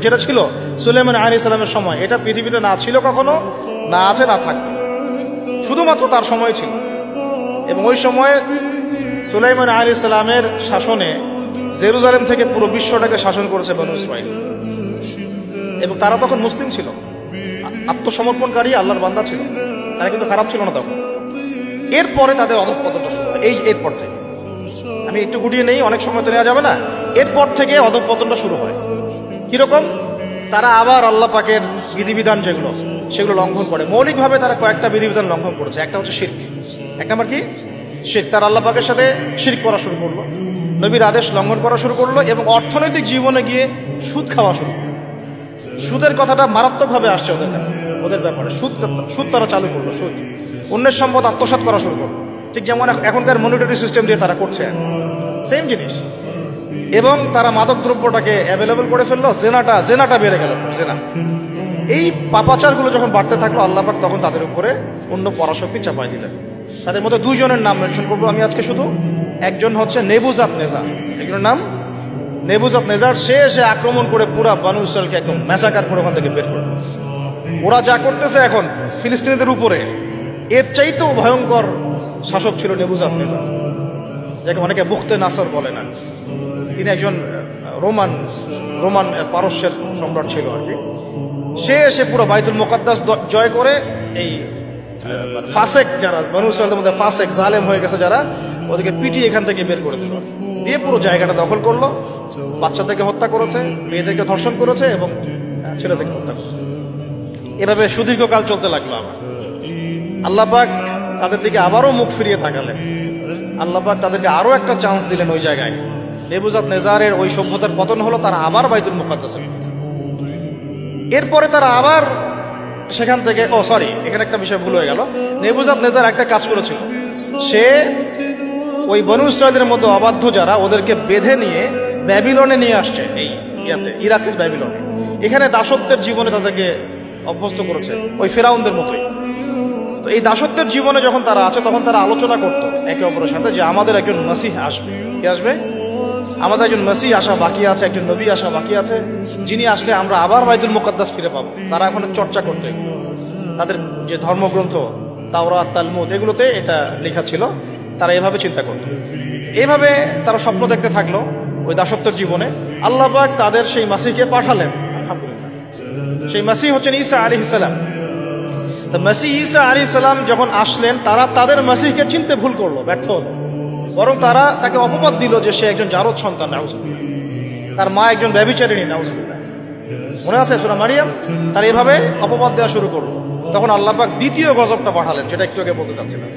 যেটা ছিল সুলাইমান আলাইহিস সালামের সময়, এটা পৃথিবীতে না ছিল কখনো, না আছে, না থাকবে, শুধুমাত্র তার সময় ছিল। এবং ওই সময়ে সুলাইমান আলাইহিস সালামের শাসনে জেরুজালেম থেকে পুরো বিশ্বটাকে শাসন করেছে বনু ইসরাঈল। এবং তারা তখন মুসলিম ছিল, আত্মসমর্পণকারী আল্লাহর বান্দা ছিল, তারা কিন্তু খারাপ ছিল না তখন। এরপরে তাদের অধঃপতনটা শুরু হয়। এরপর থেকে আমি একটু গুটিয়ে নেই, অনেক সময় তো নেওয়া যাবে না। এরপর থেকে অধঃপতনটা শুরু হয়। কিরকম? তারা আবার আল্লাহ পাকের বিধিবিধান যেগুলো, সেগুলো লঙ্ঘন করে। মৌলিকভাবে তারা কয়েকটা বিধিবিধান লঙ্ঘন করেছে। একটা হচ্ছে শিরক। এক নম্বর কি? শিরক। তারা আল্লাহ পাকের সাথে শিরক করা শুরু করলো, নবীর আদেশ লঙ্ঘন করা শুরু করলো, এবং অর্থনৈতিক জীবনে গিয়ে সুদ খাওয়া শুরু করলো। সুদের কথাটা মারাত্মকভাবে আসছে ওদের কাছে, ওদের ব্যাপারে। সুদ তারা চালু করলো, সুদ। অন্যের সম্পদ আত্মসাৎ করা শুরু করলো, ঠিক যেমন এখনকার মনিটরি সিস্টেম দিয়ে তারা করছে, সেম জিনিস। এবং তারা মাদক দ্রব্যটাকে অ্যাভেলেবল করে ফেললো, জেনাটা বেড়ে গেল, জেনা। এই পাপাচারগুলো যখন বাড়তে থাকলো, আল্লাহ পাক তখন তাদের উপরে অন্য পরাশক্তি চাপাই দিলেন। তাদের মধ্যে দুইজনের নাম মেনশন করবো আমি আজকে শুধু। একজন হচ্ছে নেবুজাত নেজার, একজনের নাম নেবুজাত নেজার। সে এসে আক্রমণ করে পুরা বানু ইসরাঈলকে একদম ম্যাসাকার করে ওখান থেকে বের করে। ওরা যা করতেছে এখন ফিলিস্তিনিদের উপরে, এর চাইতেও ভয়ঙ্কর শাসক ছিল নেবুজাত নেজার, যাকে অনেকে বুখতে নাসর বলে না। তিনি একজন রোমান পারস্যের সম্রাট ছিল আর কি। সে এসে পুরো বাইতুল মুকাদ্দাস জয় করে এই ফাসেক, যারা বনু ইসরাঈলের মধ্যে ফাসেক জালেম হয়ে গেছে যারা, ওদেরকে পিটিয়ে এখান থেকে বের করে দিল, দিয়ে পুরো জায়গাটা দখল করলো। বাচ্চাদেরকে হত্যা করেছে, মেয়েদেরকে ধর্ষণ করেছে, এবং ছেলেদেরকে হত্যা করেছে। এভাবে সুদীর্ঘকাল চলতে লাগলো। আবার আল্লাহ পাক তাদের দিকে আবারও মুখ ফিরিয়ে তাকালেন। আল্লাহ পাক তাদেরকে আরো একটা চান্স দিলেন। ওই জায়গায় নেবুজাত নেজারের ওই সভ্যতার পতন হলো, তারা আবার বাইতুল মুকাদ্দাসে। এরপরে তারা আবার সেখান থেকে, এখানে একটা বিষয় ভুল হয়ে গেল। নেবুজাত নেজার একটা কাজ করেছিল, সে ওই বনু ইসরাঈলের মধ্যে অবাধ্য যারা, ওদেরকে বেঁধে নিয়ে ব্যাবিলনে নিয়ে আসছে, এই ইরাকের ব্যাবিলনে। এখানে দাসত্বের জীবনে তাদেরকে অভ্যস্ত করেছে, ওই ফেরাউনদের মতোই। তো এই দাসত্বের জীবনে যখন তারা আছে, তখন তারা আলোচনা করতো একে অপরের সাথে যে আমাদের একজন মাসিহ আসবে। কে আসবে? আমাদের একজন মাসিহ আসা বাকি আছে, একজন নবী আসা বাকি আছে, যিনি আসলে আমরা আবার বাইতুল মুকাদ্দাস ফিরে পাবো। তারা এখন চর্চা করতো, তাদের যে ধর্মগ্রন্থ তাওরাত, তালমুদ, এগুলোতে এটা লেখা ছিল। তারা এভাবে চিন্তা করত, এইভাবে তারা স্বপ্ন দেখতে থাকলো ওই দাসত্বের জীবনে। আল্লাহ পাক তাদের সেই মাসিহকে পাঠালেন। আলহামদুলিল্লাহ, সেই মাসিহ হচ্ছেন ঈসা আলাইহিস সালাম। তো মাসিহ ঈসা আলাইহিস সালাম যখন আসলেন, তারা তাদের মাসিহকে চিনতে ভুল করলো, ব্যর্থ হলো। বরং তারা তাকে অপবাদ দিল যে সে একজন জারদ সন্তান, নাউজুবিল্লাহ, তার মা একজন ব্যভিচারিণী, নাউজুবিল্লাহ। মনে আছে সূরা মারিয়াম? তারা এভাবে অপবাদ দেওয়া শুরু করলো। তখন আল্লাহ পাক দ্বিতীয় গজবটা পাঠালেন, যেটা একটু আগে বলতে চাচ্ছিলাম।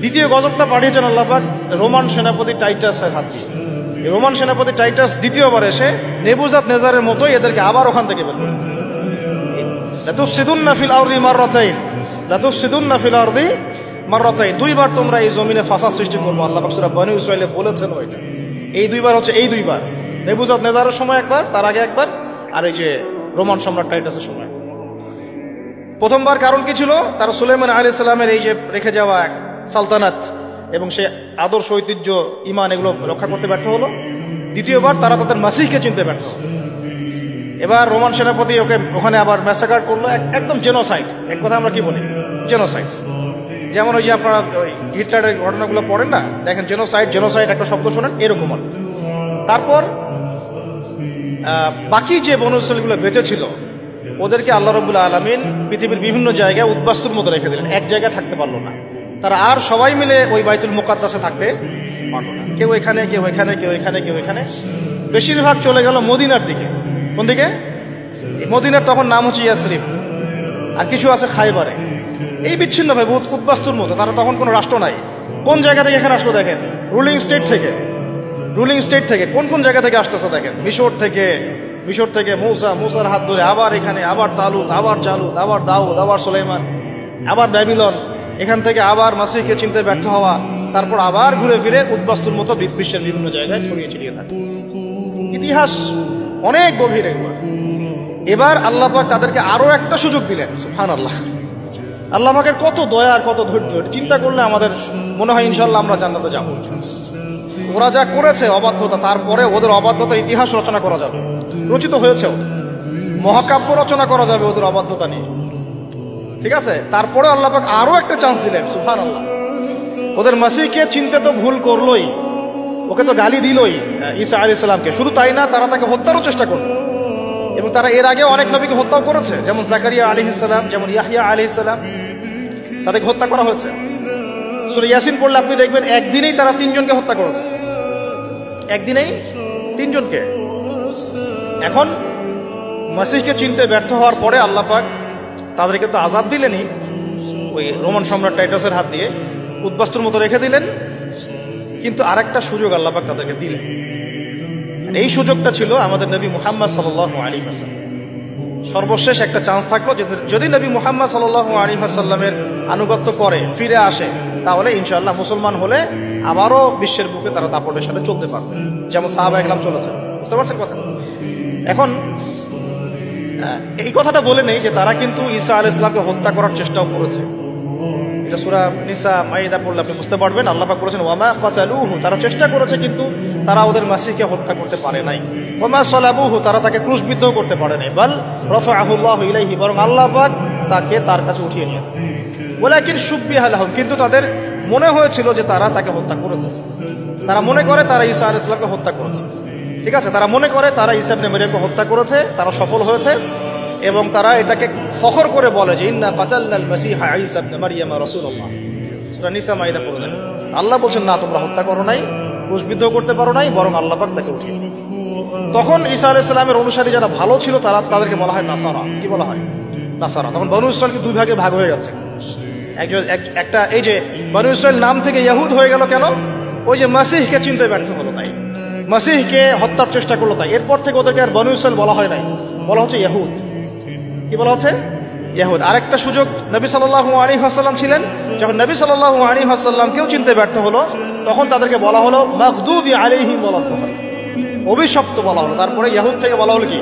দ্বিতীয় গজবটা পাঠিয়েছেন আল্লাহ পাক রোমান সেনাপতি টাইটাসের হাত দিয়ে। রোমান সেনাপতি টাইটাস দ্বিতীয়বার এসে নেবুজাত নেজারের মতোই এদেরকে আবার ওখান থেকে বের করে। লাতুফসিদুন্না ফিল আরদি মাররাতাইন, লাতুফসিদুন্না ফিল আরদি মাররাতাইন, দুইবার তোমরা এই জমিনে ফাসাদ সৃষ্টি করবো। আল্লাহ পাক সূরা বনী ইসরাঈলে বলেছেন ওইটা। এই দুইবার হচ্ছে এই দুইবার, নেবুজাদ নেজারের সময় একবার, তার আগে একবার, আর এই যে রোমান সম্রাট টাইটাসের সময়। প্রথমবার কারণ কি ছিল? তারা সুলাইমান আলাইহিস সালামের এই যে রেখে যাওয়া সালতানাত এবং সে আদর্শ ঐতিহ্য ইমান এগুলো রক্ষা করতে ব্যর্থ হলো। দ্বিতীয়বার তারা তাদের মাসিহকে চিনতে ব্যর্থ হলো। এবার রোমান সেনাপতি ওখানে আবার ম্যাসাকার করলো, একদম জেনোসাইড। এক কথা আমরা কি বলি, জেনোসাইড। যেমন ওই যে আপনারা ওই হিটলারের ঘটনাগুলো পড়েন না, দেখেন জেনোসাইড জেনোসাইড একটা শব্দ শোনেন, এরকম। তারপর বাকি যে বনু ইসরাঈলগুলো বেঁচে ছিল ওদেরকে আল্লাহ রাব্বুল আলামিন পৃথিবীর বিভিন্ন জায়গায় উদ্বাস্তুর মতো রেখে দিলেন, এক জায়গায় থাকতে পারলো না তারা। আর সবাই মিলে ওই বাইতুল মুকাদ্দাসে থাকতে পারলো না, কেউ এখানে কেউ এখানে কেউ এখানে কেউ এখানে। বেশিরভাগ চলে গেল মদিনার দিকে। কোন দিকে? মদিনার তখন নাম হচ্ছে ইয়াসরিব, আর কিছু আছে খাইবারে। এই বিচ্ছিন্ন ভাই উদ্বাস্তুর মতো, তারা তখন কোনো রাষ্ট্র নাই। কোন জায়গা থেকে এখানে আসলো দেখেন, রুলিং স্টেট থেকে। রুলিং স্টেট থেকে কোন কোন জায়গা থেকে আসতেছে দেখেন, মিশর থেকে মুসার হাত ধরে আবার এখানে, আবার তালুত, আবার জালুত, আবার দাউদ, আবার সুলাইমান, আবার ব্যাবিলন, এখান থেকে আবার মাসিহকে চিনতে ব্যর্থ হওয়া, তারপর আবার ঘুরে ফিরে উদ্বাস্তুর মতো বিশ্বের বিভিন্ন জায়গায় ছড়িয়ে ছিটিয়ে থাকে। ইতিহাস অনেক গভীর। এবার আল্লাহ পাক তাদেরকে আরো একটা সুযোগ দিলেন। সুবহানাল্লাহ, আল্লাহ পাকের কত দয়া আর কত ধৈর্য, চিন্তা করলে আমাদের মনে হয় ইনশাআল্লাহ আমরা জান্নাতে যাব। ওরা যা করেছে অবাধ্যতা, তারপরে ওদের অবাধ্যতার ইতিহাস রচনা করা যাবে, রচিত হয়েছে, মহাকাব্য রচনা করা যাবে ওদের অবাধ্যতা নিয়ে। ঠিক আছে, তারপরে আল্লাহ পাক আরো একটা চান্স দিলেন। সুবহানাল্লাহ, ওদের মাসিহকে চিনতে তো ভুল করলোই, ওকে তো গালি দিলই ঈসা আলাইহিস সালামকে। শুধু তাই না, তারা তাকে হত্যারও চেষ্টা করলো, এবং তারা এর আগে অনেক নবীকে হত্যাও করেছে, যেমন জাকারিয়া আলাইহিস সালাম, যেমন ইয়াহইয়া আলাইহিস সালাম, তাদেরকে হত্যা করা হয়েছে। সূরা ইয়াসিন পড়লে আপনি দেখবেন একদিনেই তারা 3 জনকে হত্যা করেছে, একদিনেই 3 জনকে। এখন মাসিহকে চিনতে ব্যর্থ হওয়ার পরে আল্লাহ পাক তাদেরকে তো আযাব দিলেনই, ওই রোমান সম্রাট টাইটাসের হাত দিয়ে উদ্বাস্তুর মতো রেখে দিলেন, কিন্তু আরেকটা সুযোগ আল্লাহ পাক তাদেরকে দিলেন। এই সুযোগটা ছিল আমাদের নবী মুহাম্মদ সাল্লাল্লাহু আলাইহি ওয়াসাল্লাম। সর্বশেষ একটা চান্স থাকলো, যদি নবী মুহাম্মদ সাল্লাল্লাহু আলাইহি ওয়াসাল্লামের আনুগত্য করে ফিরে আসে, তাহলে ইনশাআল্লাহ মুসলমান হলে আবারও বিশ্বের বুকে তারা দাপটের সাথে চলতে পারবে, যেমন সাহাবা একরাম চলেছে। বুঝতে পারছেন কথা? এখন এই কথাটা বলে নেই যে তারা কিন্তু ঈসা আলাইহিস সালামকে হত্যা করার চেষ্টাও করেছে। এটা সূরা নিসা মাইদা পড়লে আপনি বুঝতে পারবেন। আল্লাহ পাক বলেছেন ওয়ামা কাতালুহু, তারা চেষ্টা করেছে কিন্তু তারা ওদের মাসিহকে হত্যা করতে পারে নাই। ওয়ামা সালাবুহু, তারা তাকে ক্রুশবিদ্ধ করতে পারে নাই। বাল রাফাআহুল্লাহু ইলাইহি, বরং আল্লাহ পাক তাকে তার কাছে উঠিয়ে নিয়েছে। ওয়ালাকিন শুববিহা লাহুম, কিন্তু তাদের মনে হয়েছিল যে তারা তাকে হত্যা করেছে। তারা মনে করে তারা ঈসা আলাইহিস সালামকে হত্যা করেছে। ঠিক আছে, তারা মনে করে তারা ঈসা ইবনে মারইয়ামকে হত্যা করেছে, তারা সফল হয়েছে, এবং তারা এটাকে ফখর করে বলে যে ইন্না কাতালনাল মাসিহা ঈসা ইবনে মারইয়াম রাসূলুল্লাহ। সূরা নিসা মাইদা পড়লেন। আল্লাহ বলেন না, তোমরা হত্যা করো নাই, ক্রুশবিদ্ধ করতে পারো নাই, বরং আল্লাহ পাক তাকে উঠিয়ে নিয়েছে। তখন ঈসা আলাইহিস সালামের অনুসারী যারা ভালো ছিল তাদেরকে বলা হয় নাসারা। কি বলা হয়? নাসারা। তখন বনু ইসরাঈল দুই ভাগে ভাগ হয়ে গেছে। একটা এই যে বনু ইসরাঈল নাম থেকে ইহুদ হয়ে গেল কেন? ওই যে মাসিহকে চিনতে ব্যর্থ হলো তাই, মাসিহকে হত্যার চেষ্টা করলো তাই। এরপর থেকে ওদেরকে আর বনু ইসরাঈল বলা হয় নাই, বলা হচ্ছে ইহুদ। কি বলা হচ্ছে? ইহুদ। আরেকটা সুযোগ নবী সাল্লাল্লাহু আলাইহি ওয়াসাল্লাম ছিলেন, যখন নবী সাল্লাল্লাহু আলাইহি ওয়াসাল্লামকেও চিনতে ব্যর্থ হলো, তখন তাদেরকে বলা হলো মাগদুবি আলাইহিম ওয়া লাদ্দাল্লিন, অভিশপ্ত বলা হলো। তারপরে ইহুদ থেকে বলা হলো কি?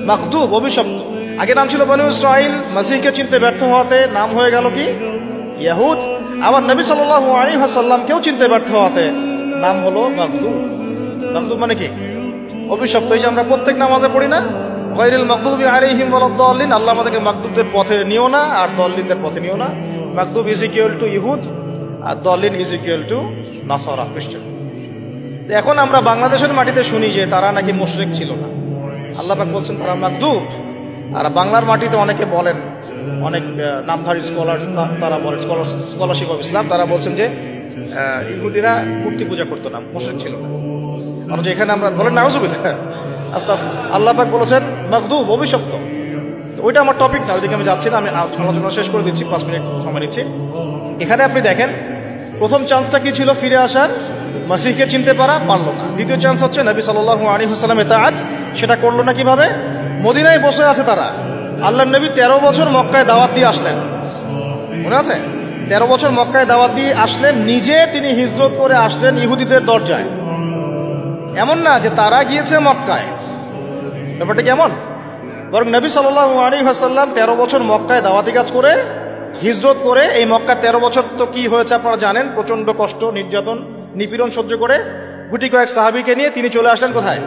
মাগদুব, অভিশপ্ত। আগে নাম ছিল বনু ইসরাঈল, মাসিহকে চিনতে ব্যর্থ হওয়াতে নাম হয়ে গেল কি? ইহুদ। আবার নবী সাল্লাল্লাহু আলাইহি ওয়াসাল্লামকেও চিনতে ব্যর্থ হওয়াতে নাম হলো মাগদুব। মাগদুব মানে কি? অভিশপ্ত। এই যে আমরা প্রত্যেক নামাজে পড়ি না, গায়রিল মাগদুবি আলাইহিম ওয়া লাদ্দাল্লিন, আল্লাহ আমাদেরকে মাগদুবদের পথে নিও না আর দল্লিনদের পথে নিও না। মাগদুব ইজ ইকুয়াল টু ইহুদ, আর দল্লিন ইজ ইকুয়াল টু নাসারা, খ্রিস্টান। এখন আমরা বাংলাদেশের মাটিতে শুনি যে তারা নাকি মুশরিক ছিল না। আল্লাহ পাক বলছেন তারা মাগদুব। আর বাংলার মাটিতে অনেকে বলেন, অনেক নামধারী স্কলার, তারা বলেন স্কলারশিপ অফ ইসলাম, তারা বলছেন যে ইহুদিরা মূর্তি পূজা করতো না, মুশরিক ছিল না। আর যে এখানে আমরা বলেন নাউজুবিল্লাহ, আল্লাহ পাক বলেছেন মাগদুব, অভিশপ্ত। ওইটা আমার টপিক না, ওইদিকে আমি যাচ্ছি না, আমি আলোচনা শেষ করে দিচ্ছি, 5 মিনিট সময় নিচ্ছি। এখানে আপনি দেখেন প্রথম চান্সটা কি ছিল? ফিরে আসার, মাসিহকে চিনতে পারলো না। দ্বিতীয় চান্স হচ্ছে নবী সাল্লাল্লাহু আলাইহি ওয়াসাল্লাম ইতাআত, সেটা করলো না। কিভাবে? মদিনায় বসে আছে তারা, আল্লাহর নবী 13 বছর মক্কায় দাওয়াত দিয়ে আসলেন, মনে আছে? 13 বছর মক্কায় দাওয়াত দিয়ে আসলেন, নিজে তিনি হিজরত করে আসলেন ইহুদিদের দরজায়। এমন না যে তারা গিয়েছে মক্কায়, ব্যাপারটা কেমন, বরং নবী সাল্লাল্লাহু আলাইহি ওয়াসাল্লাম 13 বছর মক্কায় দাওয়াতি কাজ করে হিজরত করে, এই মক্কা 13 বছর তো কি হয়েছে আপনারা জানেন, প্রচন্ড কষ্ট, নির্যাতন, নিপীড়ন সহ্য করে গুটি কয়েক সাহাবীকে নিয়ে তিনি চলে আসলেন কোথায়,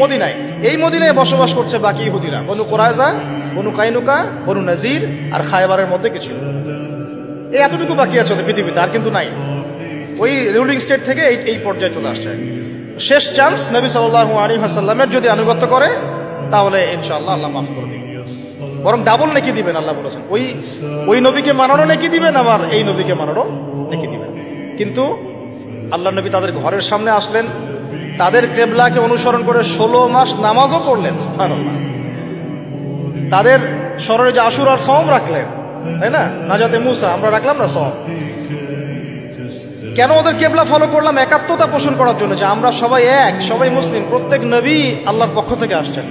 মদিনায়। এই মদিনায় বসবাস করছে বাকি ইহুদিরা, বনু কুরাইজা, বনু কাইনুকা, বনু নাজির আর খায়বারের মধ্যে কিছু, এই এতটুকু বাকি আছে ওদের পৃথিবীতে, আর কিন্তু নাই। ওই রুলিং স্টেট থেকে এই পর্যায়ে চলে আসছে। শেষ চান্স, নবী সাল্লাল্লাহু আলাইহি ওয়াসাল্লামের যদি আনুগত্য করে তাহলে ইনশাআল্লাহ আল্লাহ মাফ করে দিবেন, বরং ডাবল নেকি দিবেন। আল্লাহ বলেছেন ওই নবীকে মানারও নেকি দিবেন, আবার এই নবীকে মানারও নেকি দিবেন। কিন্তু আল্লাহ নবী তাদের ঘরের সামনে আসলেন, তাদের কিবলাকে অনুসরণ করে 16 মাস নামাজও পড়লেন, সুবহানাল্লাহ। তাদের স্মরণে যে আশুরার সওম রাখলেন, তাই না, নাজাতে মুসা, আমরা রাখলাম না সওম। কেন ওদের কিবলা ফলো করলাম? একাত্মতা পোষণ করার জন্য, যে আমরা সবাই এক, সবাই মুসলিম, প্রত্যেক নবী আল্লাহর পক্ষ থেকে আসছেন,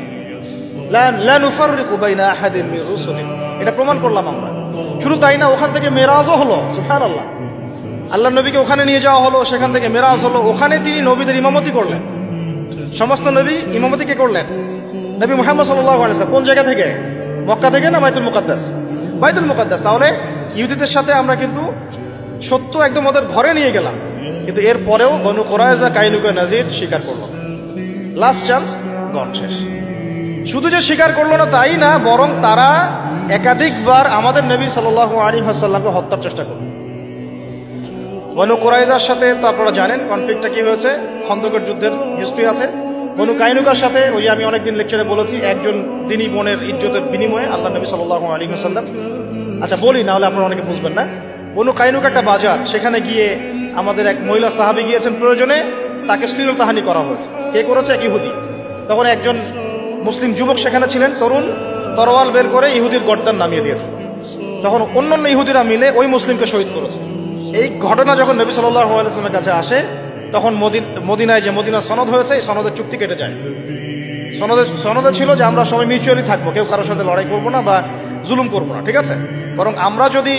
লা নুফাররিকু বাইনা আহাদিন মির রুসুলিহি, এটা প্রমাণ করলাম আমরা। শুধু তাই না, ওখান থেকে মেরাজও হলো, সুবহানাল্লাহ। আল্লাহ নবীকে ওখানে নিয়ে যাওয়া হলো, সেখান থেকে মেরাজ হলো, ওখানে তিনি নবীদের ইমামতি করলেন। সমস্ত নবী ইমামতি কে করলেন? নবী মুহাম্মদ সাল্লাল্লাহু আলাইহি ওয়াসাল্লাম। কোন জায়গা থেকে? মক্কা থেকে না বাইতুল মুকাদ্দাস? বাইতুল মুকাদ্দাস। তাহলে ইহুদিদের সাথে আমরা কিন্তু সত্য একদম ওদের ঘরে নিয়ে গেলাম, কিন্তু এর পরেও বনু কুরাইজা, কাইনুকা, নাজির স্বীকার করলো। লাস্ট চান্স, গন শেষ। শুধু যে স্বীকার করলো না তাই না, বরং তারা একাধিকবার আমাদের নবী সাল্লাল্লাহু আলাইহি ওয়াসাল্লামকে হত্যার চেষ্টা করলো। বনু কুরাইজার সাথে তো আপনারা জানেন কনফ্লিক্টটা কি হয়েছে, খন্দকের যুদ্ধের হিস্ট্রি আছে। বনু কাইনুকার সাথে ওই আমি অনেকদিন লেকচারে বলেছি, একজন দিনী বোনের ইজ্জতের বিনিময়ে আল্লাহ নবী সাল্লাল্লাহু আলাইহি ওয়াসাল্লাম, আচ্ছা বলি না হলে আপনারা অনেকে বুঝবেন না। বনু কাইনুকা একটা বাজার, সেখানে গিয়ে আমাদের এক মহিলা সাহাবী গিয়েছেন প্রয়োজনে, তাকে শ্লীলতাহানি করা হয়েছে। কে করেছে? এক ইহুদি। তখন একজন মুসলিম যুবক সেখানে ছিলেন, তরুণ, তরোয়াল বের করে ইহুদির গর্দান নামিয়ে দিয়েছে। তখন অন্যান্য ইহুদিরা মিলে ওই মুসলিমকে শহীদ করেছে। এই ঘটনা যখন নবী সাল্লাল্লাহু আলাইহি ওয়াসাল্লামের কাছে আসে, তখন মদিনায় যে মদিনা সনদ হয়েছে, এই সনদের চুক্তি কেটে যায়। সনদে ছিল যে আমরা সবাই মিউচুয়ালি থাকবো, কেউ কারোর সাথে লড়াই করবো না বা জুলুম করবো না, ঠিক আছে। বরং আমরা যদি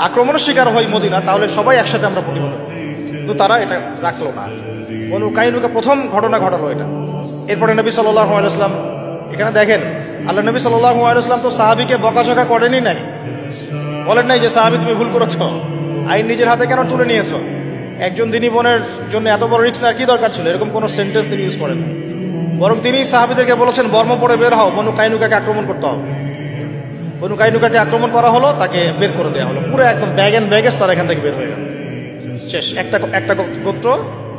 আক্রমণের শিকার হই মদিনা, তাহলে সবাই একসাথে আমরা প্রতিহত করব। কিন্তু তারা এটা রাখলো না। বনু কাইনুকা প্রথম ঘটনা ঘটালো এটা। এরপরে নবী সাল্লাল্লাহু আলাইহি ওয়াসাল্লাম, এখানে দেখেন আল্লাহ নবী সাল্লাল্লাহু আলাইহি ওয়াসাল্লাম তো সাহাবীকে বকাঝকা করেনই নাই, বলেন নাই যে সাহাবী তুমি ভুল করেছো, আইন নিজের হাতে কেন তুলে নিয়েছো, একজন দিনী বোনের জন্য এত বড় রিস্ক নেওয়ার কি দরকার ছিল, এরকম কোনো সেন্টেন্স তিনি ইউজ করেন। বরং তিনি সাহাবীদেরকে বলেছেন বর্ম পরে বের হও, বনু কাইনুকাকে আক্রমণ করতে হবে। বনু কাইনুকাকে আক্রমণ করা হলো, তাকে বের করে দেওয়া হলো, পুরো একদম ব্যাগ এন্ড ব্যাগেজ তারা এখান থেকে বের হয়ে গেল, শেষ। একটা গোত্র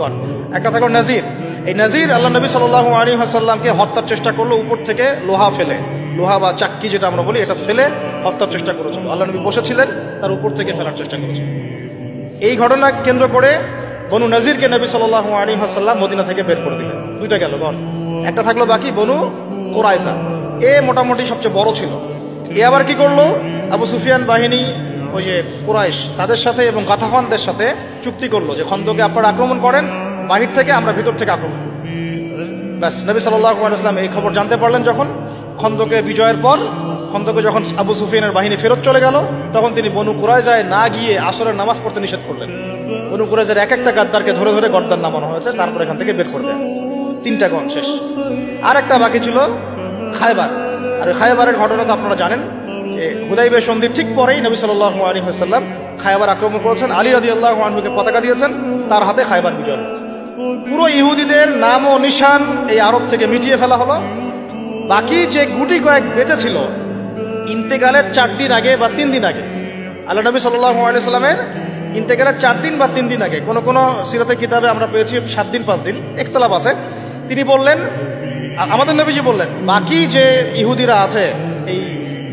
গণ। একটা থাকলো নাজির। এই নাজির আল্লাহ নবী সাল্লাল্লাহু আলাইহি ওয়াসাল্লামকে হত্যার চেষ্টা করলো, উপর থেকে লোহা ফেলে, লোহা বা চাক্কি যেটা আমরা বলি, এটা ফেলে হত্যার চেষ্টা করেছিল। আল্লাহ নবী বসেছিলেন, তার উপর থেকে ফেলার চেষ্টা করেছিল। এই ঘটনা কেন্দ্র করে বনু নাজিরকে নবী সাল্লাল্লাহু আলাইহি ওয়াসাল্লাম মদিনা থেকে বের করে দিলেন। দুইটা গেল গণ। একটা থাকলো বাকি বনু কুরাইজা, এ মোটামুটি সবচেয়ে বড় ছিল। এ আবার কি করলো, আবু সুফিয়ান বাহিনী, ওই যে কুরাইশ, তাদের সাথে এবং গাতাফানদের সাথে চুক্তি করলো যে খন্দকে আপনারা আক্রমণ করেন বাহির থেকে, আমরা ভিতর থেকে আক্রমণ করব। ব্যাস, নবী সাল্লাল্লাহু আলাইহি ওয়াসাল্লাম এই খবর জানতে পারলেন যখন, খন্দকে বিজয়ের পর, খন্দকে যখন আবু সুফিয়ানের বাহিনী ফেরত চলে গেল, তখন তিনি বনু কুরাইজায় না গিয়ে আসরের নামাজ পড়তে নিষেধ করলেন। বনু কুরাইজার এক একটা গাদ্দারকে ধরে ধরে গর্দান নামানো হয়েছে, তারপর এখান থেকে বের করে দেওয়া হয়েছে। 3টা গণ শেষ। আর একটা বাকি ছিল খায়বার। আর খায়বারের ঘটনা তো আপনারা জানেন, হুদাইবিয়া সন্ধির ঠিক পরেই নবী সাল্লাল্লাহু আলাইহি ওয়াসাল্লাম খায়বার আক্রমণ করেছেন, আলী রাদিয়াল্লাহু আনহুকে পতাকা দিয়েছেন, তার হাতে খায়বার বিজয় হয়েছে। পুরো ইহুদিদের নাম ও নিশান এই আরব থেকে মিটিয়ে ফেলা হলো। বাকি যে গুটি কয়েক বেঁচে ছিল, ইন্তেকালের 4 দিন আগে বা 3 দিন আগে, আল্লাহ নবী সাল্লাল্লাহু আলাইহি ওয়াসাল্লামের ইন্তেকালের 4 দিন বা 3 দিন আগে, কোন সিরাতের কিতাবে আমরা পেয়েছি 7 দিন 5 দিন, ইখতিলাফ আছে। তিনি বললেন, আমাদের নবীজি বললেন, বাকি যে ইহুদিরা আছে এই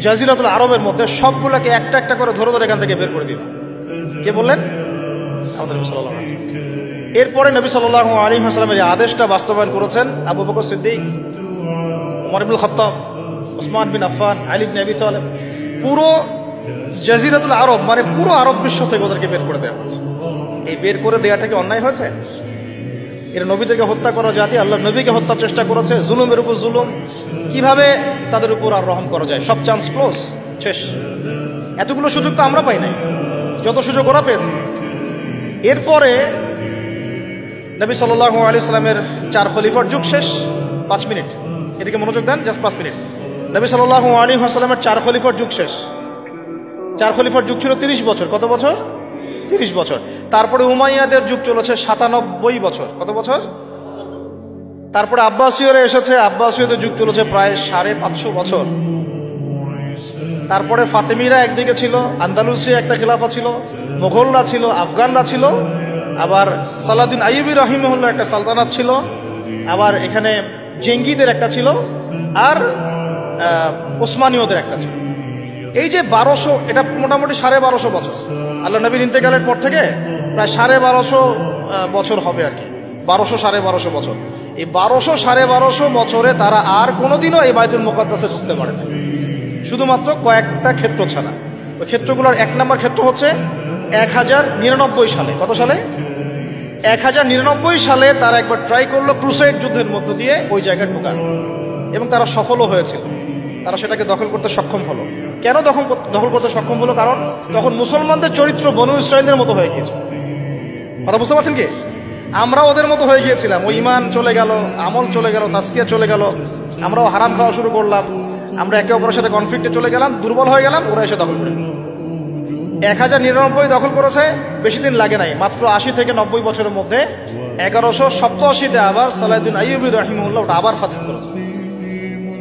জাজিরাতুল আরবের মধ্যে, সবগুলোকে একটা একটা করে ধরে ধরে এখান থেকে বের করে দিবেন। কে বললেন? আমাদের নবী সাল্লাল্লাহু আলাইহি ওয়াসাল্লাম। এরপরে নবী সাল্লাল্লাহু আলাইহি ওয়াসাল্লামের এই আদেশটা বাস্তবায়ন করেছেন আবু বকর সিদ্দিক, ওমর ইবনুল খাত্তাব, ওসমান বিন আফফান, আলী ইবনে আবি তালেব। পুরো জাজিরাতুল আরব মানে পুরো আরব বিশ্ব থেকে ওদেরকে বের করে দেওয়া হয়েছে। এই বের করে দেওয়াটা কি অন্যায় হয়েছে? এরা নবীদেরকে হত্যা করা জাতি, আল্লাহ নবীকে হত্যার চেষ্টা করেছে, জুলুমের উপর জুলুম, কিভাবে তাদের উপর আর রহম করা যায়, সব চান্স ক্লোজ, শেষ। এতগুলো সুযোগ তো আমরা পাই নাই, যত সুযোগ ওরা পেয়েছে। এরপরে নবী সাল্লাল্লাহু আলাইহি সাল্লামের 4 খলিফার যুগ শেষ। 5 মিনিট এদিকে মনোযোগ দেন, জাস্ট 5 মিনিট। নবী সাল্লাল্লাহু আলাইহি ওয়াসাল্লামের 4 খলিফার যুগ শেষ। 4 খলিফার যুগ ছিল 30 বছর। কত বছর? 30 বছর। তারপরে উমাইয়াদের যুগ চলেছে 97 বছর। কত বছর? তারপরে আব্বাসীয়রা এসেছে, আব্বাসীয়দের যুগ চলেছে প্রায় 550 বছর। তারপরে ফাতেমিরা একদিকে ছিল, আন্দালুসিয়া একটা খেলাফা ছিল, মোগলরা ছিল, আফগানরা ছিল, আবার সালাউদ্দিন আইয়ুবী রাহিমাহুল্লাহ একটা সালতানাত ছিল, আবার এখানে জেঙ্গিদের একটা ছিল, আর ওসমানীয়দের একটা ছিল। এই যে 1200, এটা মোটামুটি 1250 বছর। আল্লাহ নবীর ইন্তেকালের পর থেকে প্রায় 1250 বছর হবে আর কি, 1200-1250 বছর। এই 1200-1250 বছরে তারা আর কোনোদিনও এই বাইতুল মুকাদ্দাসে ঢুকতে পারে না, শুধুমাত্র কয়েকটা ক্ষেত্র ছাড়া। ওই ক্ষেত্রগুলোর 1 নম্বর ক্ষেত্র হচ্ছে 1099 সালে। কত সালে? 1099 সালে তারা একবার ট্রাই করলো ক্রুসেড যুদ্ধের মধ্য দিয়ে ওই জায়গায় ঢোকার, এবং তারা সফলও হয়েছিল। তারা সেটাকে দখল করতে সক্ষম হলো। কেন দখল করতে সক্ষম হলো? কারণ তখন মুসলমানদের চরিত্র বনু ইসরাইলদের মতো হয়ে গিয়েছে। কথা বুঝতে পারছেন কি? আমরা ওদের মতো হয়ে গিয়েছিলাম। ওই ঈমান চলে গেল, আমল চলে গেল, তাসকিয়া চলে গেল, আমরাও হারাম খাওয়া শুরু করলাম, আমরা একে অপরের সাথে কনফ্লিক্টে চলে গেলাম, দুর্বল হয়ে গেলাম। ওরা এসে দখল করে 1099 দখল করেছে। বেশি দিন লাগে নাই, মাত্র 80 থেকে 90 বছরের মধ্যে 1187-তে আবার সালাউদ্দিন আইয়ুবী রাহিমাহুল্লাহ ওটা আবার ফাতহ করেছে।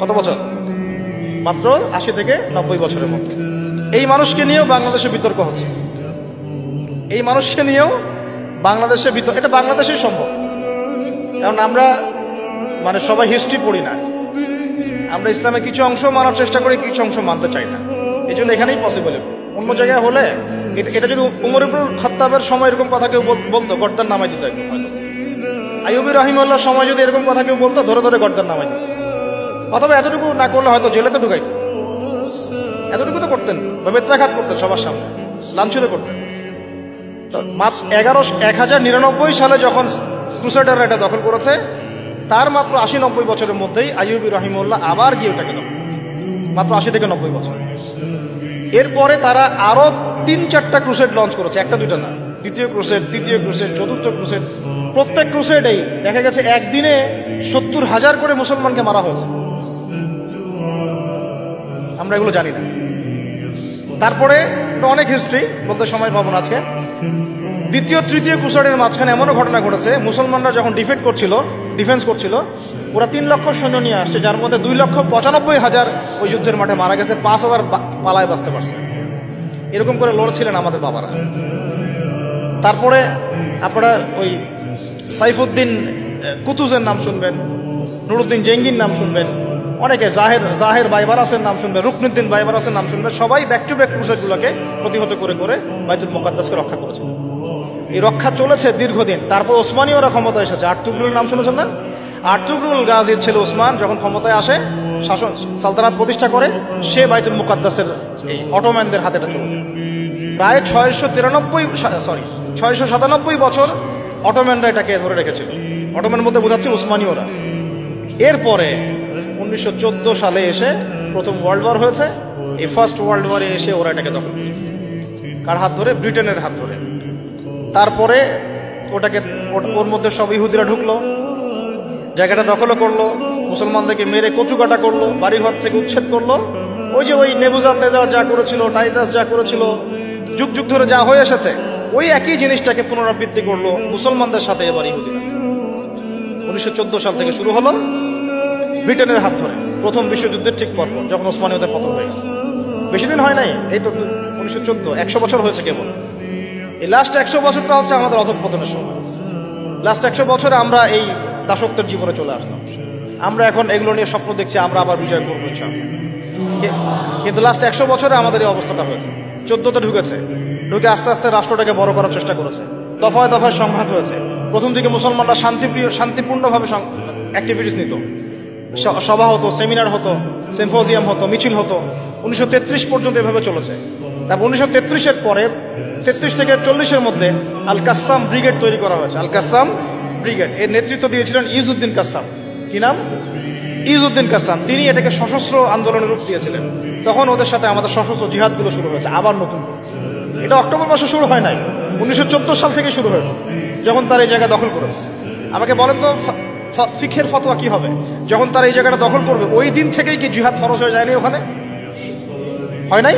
কত বছর? মাত্র 80 থেকে 90 বছরের মধ্যে। এই মানুষকে নিয়েও বাংলাদেশে বিতর্ক হচ্ছে। এই মানুষকে নিয়েও বাংলাদেশে বিতর্ক, এটা বাংলাদেশেই সম্ভব। কারণ আমরা সবাই হিস্ট্রি পড়ি না, আমরা ইসলামের কিছু অংশ মানার চেষ্টা করি, কিছু অংশ মানতে চাই না। এই জন্য এখানেই পসিবল। অন্য জায়গায় হলে এটা যদি উমর ইবনুল খাত্তাবের সময় এরকম কথা কেউ বলতো, গর্দান নামাই দিত। আইয়ুবী রাহিমাহুল্লাহর সময় যদি এরকম কথা কেউ বলতো, ধরে ধরে গর্দান নামাই দিত। অথবা এতটুকু না করলে হয়তো জেলে তো ঢুকাইত, এতটুকু তো করতেন, বা বেত্রাঘাত করতেন, সবার সামনে লাঞ্ছিত করতেন। 1099 সালে যখন ক্রুসেডাররা এটা দখল করেছে, তার মাত্র 80-90 বছরের মধ্যেই আইয়ুবী রাহিমাহুল্লাহ আবার গিয়ে ওটাকে দখল করেছে, মাত্র 80 থেকে 90 বছর। এরপরে তারা আরো 3-4টা ক্রুসেড লঞ্চ করেছে, একটা দুইটা না। দ্বিতীয় ক্রুসেড, তৃতীয় ক্রুসেড, চতুর্থ ক্রুসেড। প্রত্যেক ক্রুসেডেই দেখা গেছে একদিনে 70,000 করে মুসলমানকে মারা হয়েছে। আমরা এগুলো জানি না। তারপরে অনেক হিস্ট্রি বলতে সময় পাবো না আজকে। দ্বিতীয় তৃতীয় ক্রুসেডের মাঝখানে এমনও ঘটনা ঘটেছে, মুসলমানরা যখন ডিফেন্স করছিল, ওরা 3 লক্ষ সৈন্য নিয়ে আসছে, যার মধ্যে 2,95,000 ওই যুদ্ধের মাঠে মারা গেছে, 5,000 পালায় বাঁচতে পারছে। এরকম করে লড়ছিলেন আমাদের বাবারা। তারপরে আপনারা ওই সাইফুদ্দিন কুতুজের নাম শুনবেন, নুরুদ্দিন জেঙ্গির নাম শুনবেন, অনেকে জাহের বাইবারাসের নাম শুনবেন, রুকনুদ্দিন বাইবারাসের নাম শুনবেন। সবাই ব্যাক টু ব্যাক ক্রুসেডগুলোকে প্রতিহত করে করে বাইতুল মুকাদ্দাসকে রক্ষা করেছে। এই রক্ষা চলেছে দীর্ঘদিন। তারপর ওসমানীয়রা ক্ষমতা এসেছে। আর্তুগরুল নাম শুনেছেন না? আর্তুগরুল গাজীর ছেলে ওসমান যখন ক্ষমতায় আসে, সালতানাত প্রতিষ্ঠা করে, সে বাইতুল মুকাদ্দাসের এই অটোম্যানদের হাতে চলে যায়। প্রায় 697 বছর অটোম্যানরা এটাকে ধরে রেখেছিল। অটোম্যান বলতে বোঝাচ্ছে উসমানীয়রা। এরপরে 1914 সালে এসে প্রথম ওয়ার্ল্ড ওয়ার হয়েছে। এই ফার্স্ট ওয়ার্ল্ড ওয়ারে এসে ওরা এটাকে দখল করেছে। কার হাত ধরে? ব্রিটেনের হাত ধরে। তারপরে ওর মধ্যে সব ইহুদিরা ঢুকলো, জায়গাটা দখলও করলো, মুসলমানদেরকে মেরে কচুকাটা করলো, বাড়িঘর থেকে উচ্ছেদ করলো। ওই নেবুজারনেজার যা করেছিল, টাইটাস যা করেছিল, যুগ যুগ ধরে যা হয়ে এসেছে, ওই একই জিনিসটাকে পুনরাবৃত্তি করলো মুসলমানদের সাথে এবার ইহুদিরা। 1914 সাল থেকে শুরু হলো ব্রিটেনের হাত ধরে, প্রথম বিশ্বযুদ্ধের ঠিক পর যখন ওসমানীয়দের পতন হয়ে গেছে। বেশি দিন হয় নাই, এই তো 1914, 100 বছর হয়েছে কেবল। এই লাস্ট 100 বছরটা হচ্ছে আমাদের অধঃপতনের সময়। লাস্ট 100 বছরে আমরা এই দাসত্বের জীবনে চলে আসলাম। আমরা এখন এগুলো নিয়ে স্বপ্ন দেখছি, আমরা আবার বিজয় করবো ইনশাআল্লাহ। কিন্তু লাস্ট 100 বছরে আমাদের এই অবস্থাটা হয়েছে। 14তে ঢুকে আস্তে আস্তে রাষ্ট্রটাকে বড় করার চেষ্টা করেছে। দফায় দফায় সংঘাত হয়েছে। প্রথম দিকে মুসলমানরা শান্তিপূর্ণভাবে অ্যাক্টিভিটিস নিত, সভা হতো, সেমিনার হতো, সিম্পোজিয়াম হতো, মিছিল হতো। 1933 পর্যন্ত এভাবে চলেছে। তারপর 1933-এর পরে 33 থেকে 40-এর মধ্যে আল কাসাম ব্রিগেড তৈরি করা হয়েছে। আল কাসাম ব্রিগেড এর নেতৃত্ব দিয়েছিলেন ইজউদ্দিন কাসাম। কি নাম? ইজউদ্দিন কাসাম। তিনি এটাকে সশস্ত্র আন্দোলনের রূপ দিয়েছিলেন। তখন ওদের সাথে আমাদের সশস্ত্র জিহাদগুলো শুরু হয়েছে আবার নতুন। এটা অক্টোবর মাসে শুরু হয় নাই, 1914 সাল থেকে শুরু হয়েছে, যখন তার এই জায়গা দখল করেছে। আমাকে বলেন তো ফিকহের ফতোয়া কি হবে যখন তারা এই জায়গাটা দখল করবে? ওই দিন থেকেই কি জিহাদ ফরজ হয়ে যায়নি ওখানে? হয় নাই?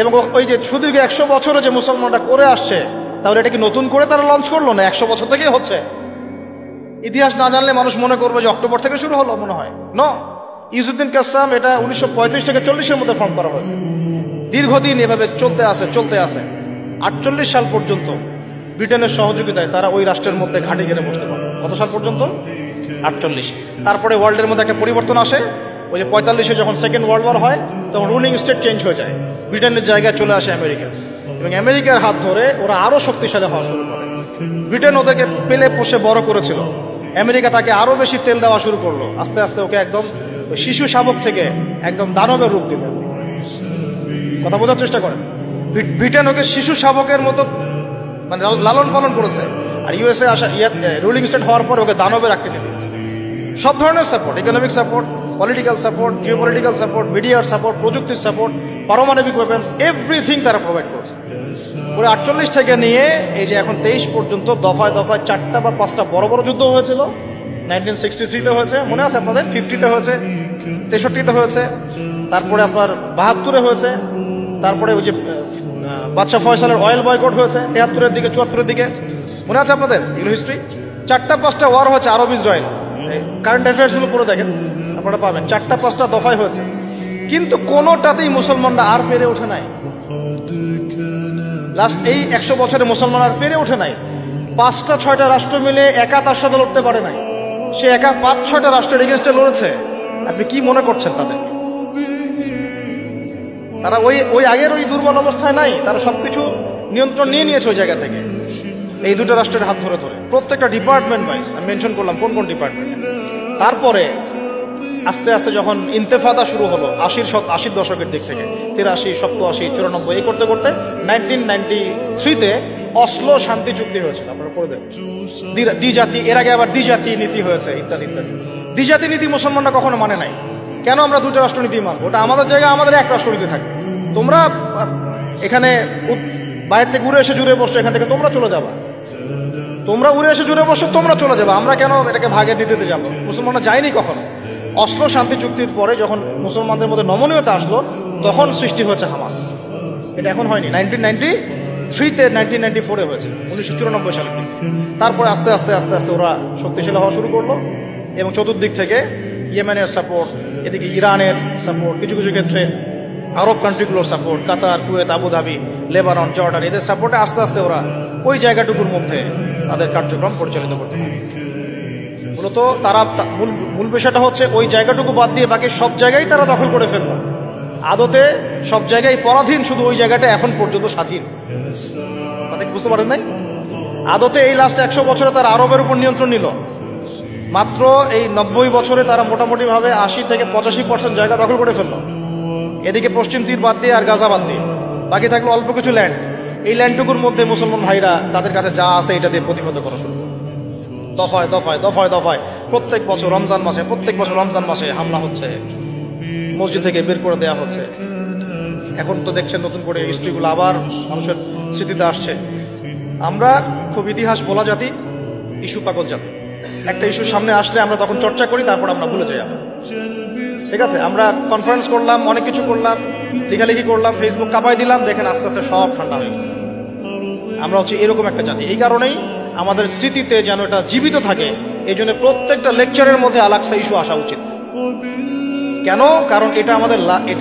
এবং ওই যে সুদীর্ঘ 100 বছরে যে মুসলমানরা করে আসছে, তাহলে এটা কি নতুন করে তারা লঞ্চ করলো না? 100 বছর থেকেই হচ্ছে। ইতিহাস না জানলে মানুষ মনে করবে যে অক্টোবর থেকে শুরু হলো, মনে হয় ন। ইউসুদ্দিন কাসসাম এটা 1935 থেকে 40-এর মধ্যে ফর্ম করা হয়েছে। দীর্ঘদিন এভাবে চলতে আসে 48 সাল পর্যন্ত ব্রিটেনের সহযোগিতায় তারা ওই রাষ্ট্রের মধ্যে ঘাঁটি গেড়ে বসতে পারে। কত সাল পর্যন্ত? 48। তারপরে ওয়ার্ল্ডের মধ্যে একটা পরিবর্তন আসে। ওই যে 45-এ যখন সেকেন্ড ওয়ার্ল্ড ওয়ার হয়, তখন রুলিং স্টেট চেঞ্জ হয়ে যায়, ব্রিটেনের জায়গায় চলে আসে আমেরিকা, এবং আমেরিকার হাত ধরে ওরা আরো শক্তিশালী হওয়া শুরু করে। ব্রিটেন ওদেরকে পেলে পোষে বড় করেছিল, আমেরিকা তাকে আরো বেশি তেল দেওয়া শুরু করলো। আস্তে আস্তে ওকে একদম শিশু শাবক থেকে একদম দানবের রূপ দিল। কথা বোঝার চেষ্টা করেন। ব্রিটেন ওকে শিশু শাবকের মতো মানে লালন পালন করেছে, আর ইউএসএ আসা রুলিং স্টেট হওয়ার পর ওকে দানবের আকৃতি দিয়েছে। সব ধরনের support, economic support, political support, geopolitical support, মিডিয়ার সাপোর্ট, প্রযুক্তির সাপোর্ট, পারমাণবিক ওয়েপন্স, এভরিথিং তারা প্রোভাইড করেছে। পুরো 48 থেকে নিয়ে এই যে এখন 23 পর্যন্ত দফায় দফায় 4টা বা 5টা বড় বড় যুদ্ধ হয়েছিল। 1963-তে হয়েছে, মনে আছে আপনাদের? 50-তে হয়েছে, 63-তে হয়েছে, তারপরে আপনার 72-এ হয়েছে, তারপরে ওই যে বাদশাহ ফয়সালের অয়েল বয়কট হয়েছে 73-এর দিকে, 74-এর দিকে, মনে আছে আপনাদের? এগুলো হিস্ট্রি। 4টা-5টা ওয়ার হয়েছে আরব ইসরায়েল। কারেন্ট অ্যাফেয়ার্সগুলো পড়ে দেখেন, আপনারা পাবেন। 4টা-5টা দফায় হয়েছে, কিন্তু কোনোটাতেই মুসলমানরা আর পেরে ওঠে নাই। লাস্ট এই 100 বছরে মুসলমান আর পেরে ওঠে নাই। 5টা-6টা রাষ্ট্র মিলে একা তার সাথে লড়তে পারে নাই। সে একা 5-6টা রাষ্ট্রের এগেনস্টে লড়েছে। আপনি কি মনে করছেন তাদের? তারা ওই আগের ওই দুর্বল অবস্থায় নাই, তারা সবকিছু নিয়ন্ত্রণ নিয়ে নিয়েছে ওই জায়গা থেকে, এই দুটো রাষ্ট্রের হাত ধরে ধরে। প্রত্যেকটা ডিপার্টমেন্ট ওয়াইজ আমি মেনশন করলাম কোন কোন ডিপার্টমেন্ট। তারপরে আস্তে আস্তে যখন ইন্তেফাদা শুরু হলো 80-র দশকের দিক থেকে, 83, 87, 94, এই করতে করতে 1993-তে অসলো শান্তি চুক্তি হয়েছিল। আপনারা পড়ে দেবেন। দ্বিজাতি, এর আগে আবার দ্বিজাতি নীতি হয়েছে, ইত্যাদি ইত্যাদি। দ্বিজাতি নীতি মুসলমানরা কখনো মানে নাই। কেন আমরা 2টা রাষ্ট্রনীতি মানবো? ওটা আমাদের জায়গায় আমাদের এক রাষ্ট্রনীতি থাকবে। তোমরা এখানে বাইরে থেকে উড়ে এসে জুড়ে বসছো, এখান থেকে তোমরা চলে যাবা। তোমরা উড়ে এসে জুড়ে বসছো, তোমরা চলে যাবা। আমরা কেন এটাকে ভাগের নীতিতে যাবো? মুসলমানরা যায়নি কখনো। অসলো শান্তি চুক্তির পরে যখন মুসলমানদের মধ্যে নমনীয়তা আসলো, তখন সৃষ্টি হয়েছে হামাস। এটা এখন হয়নি, 1993-তে, 1994-এ হয়েছে, 1994 সালে। তারপরে আস্তে আস্তে আস্তে আস্তে ওরা শক্তিশালী হওয়া শুরু করলো, এবং চতুর্দিক থেকে ইয়েমেনের সাপোর্ট, এদিকে ইরানের সাপোর্ট, কিছু কিছু ক্ষেত্রে আরব কান্ট্রিগুলোর সাপোর্ট, কাতার, কুয়েত, আবুধাবি, লেবানন, জর্ডান, এদের সাপোর্টে আস্তে আস্তে ওরা ওই জায়গাটুকুর মধ্যে তাদের কার্যক্রম পরিচালিত করতে পারে। মূলত তারা মূল বিষয়টা হচ্ছে ওই জায়গাটুকু বাদ দিয়ে বাকি সব জায়গায় তারা দখল করে ফেলবে। আদতে সব জায়গায় পরাধীন, শুধু ওই জায়গাটা এখন পর্যন্ত স্বাধীন। তাদের বুঝতে পারেন নাই? আদতে এই লাস্ট 100 বছরে তারা আরবের উপর নিয়ন্ত্রণ নিল। মাত্র এই 90 বছরে তারা মোটামুটিভাবে 80 থেকে 85% জায়গা দখল করে ফেলল। এদিকে পশ্চিম তীর বাদ দিয়ে আর গাজা বাদ দিয়ে বাকি থাকলো অল্প কিছু ল্যান্ড। এই ল্যান্ডটুকুর মধ্যে মুসলমান ভাইরা তাদের কাছে যা আছে এটা দিয়ে প্রতিহত করা শুরু করে। দফায় দফায় দফায় দফায় প্রত্যেক বছর রমজান মাসে হামলা হচ্ছে, মসজিদ থেকে বের করে দেওয়া হচ্ছে। এখন তো দেখছেন নতুন করে হিস্ট্রিগুলো আবার মানুষের স্মৃতিতে আসছে। আমরা খুব ইতিহাস বলা জাতি, ইস্যু পাগল জাতি। একটা ইস্যু সামনে আসলে আমরা তখন চর্চা করি, তারপর আমরা ভুলে যাই। ঠিক আছে, আমরা কনফারেন্স করলাম, অনেক কিছু করলাম, লেখালেখি করলাম, ফেসবুক কাঁপাই দিলাম, দেখেন আস্তে আস্তে সব ঠান্ডা হয়ে গেছে। আমরা হচ্ছে এরকম একটা জাতি। এই কারণেই আমাদের স্মৃতিতে যেন এটা জীবিত থাকে, এই জন্য প্রত্যেকটা লেকচারের মধ্যে আলাক্সা ইস্যু আসা উচিত। কেন? কারণ এটা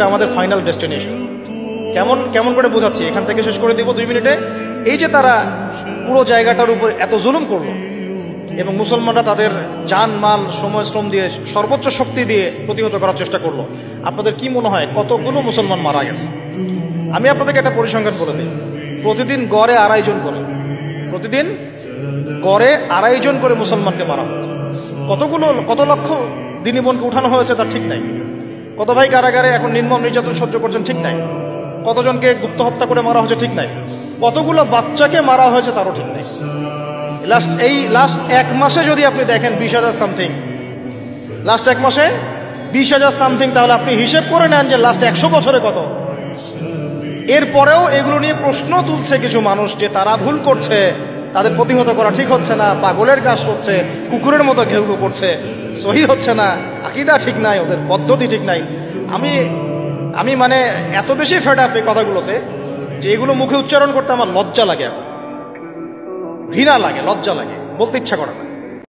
আমাদের ফাইনাল ডেস্টিনেশন। কেমন করে বোঝাচ্ছি, এখান থেকে শেষ করে দিব 2 মিনিটে। এই যে তারা পুরো জায়গাটার উপর এত জুলুম করলো, এবং মুসলমানরা তাদের জান মাল সময় শ্রম দিয়ে সর্বোচ্চ শক্তি দিয়ে প্রতিহত করার চেষ্টা করলো, আপনাদের কি মনে হয় কতগুলো মুসলমান মারা গেছে? আমি আপনাদেরকে একটা পরিসংখ্যান বলে দিই। প্রতিদিন গড়ে 2.5 জন করে, প্রতিদিন গড়ে 2.5 জন করে মুসলমানকে মারা হচ্ছে। কত লক্ষ দিনী বোনকে উঠানো হয়েছে তার ঠিক নাই। কত ভাই কারাগারে এখন নির্মম নির্যাতন সহ্য করছেন ঠিক নাই। কতজনকে গুপ্ত হত্যা করে মারা হয়েছে ঠিক নাই। কতগুলো বাচ্চাকে মারা হয়েছে তারও ঠিক নাই। লাস্ট 1 মাসে যদি আপনি দেখেন 20,000 সামথিং, লাস্ট 1 মাসে 20,000 সামথিং, তাহলে আপনি হিসেব করে নেন যে লাস্ট 100 বছরে কত। এরপরেও এগুলো নিয়ে প্রশ্ন তুলছে কিছু মানুষ যে তারা ভুল করছে, তাদের প্রতিহত করা ঠিক হচ্ছে না, পাগলের কাজ করছে, কুকুরের মতো ঘেউ ঘেউ করছে, সহি হচ্ছে না, আকীদা ঠিক নাই, ওদের পদ্ধতি ঠিক নাই। আমি মানে এত বেশি ফেড আপ এই কথাগুলোতে যে এগুলো মুখে উচ্চারণ করতে আমার লজ্জা লাগে, এখন ঘৃণা লাগে, লজ্জা লাগে, বলতে ইচ্ছা করে না।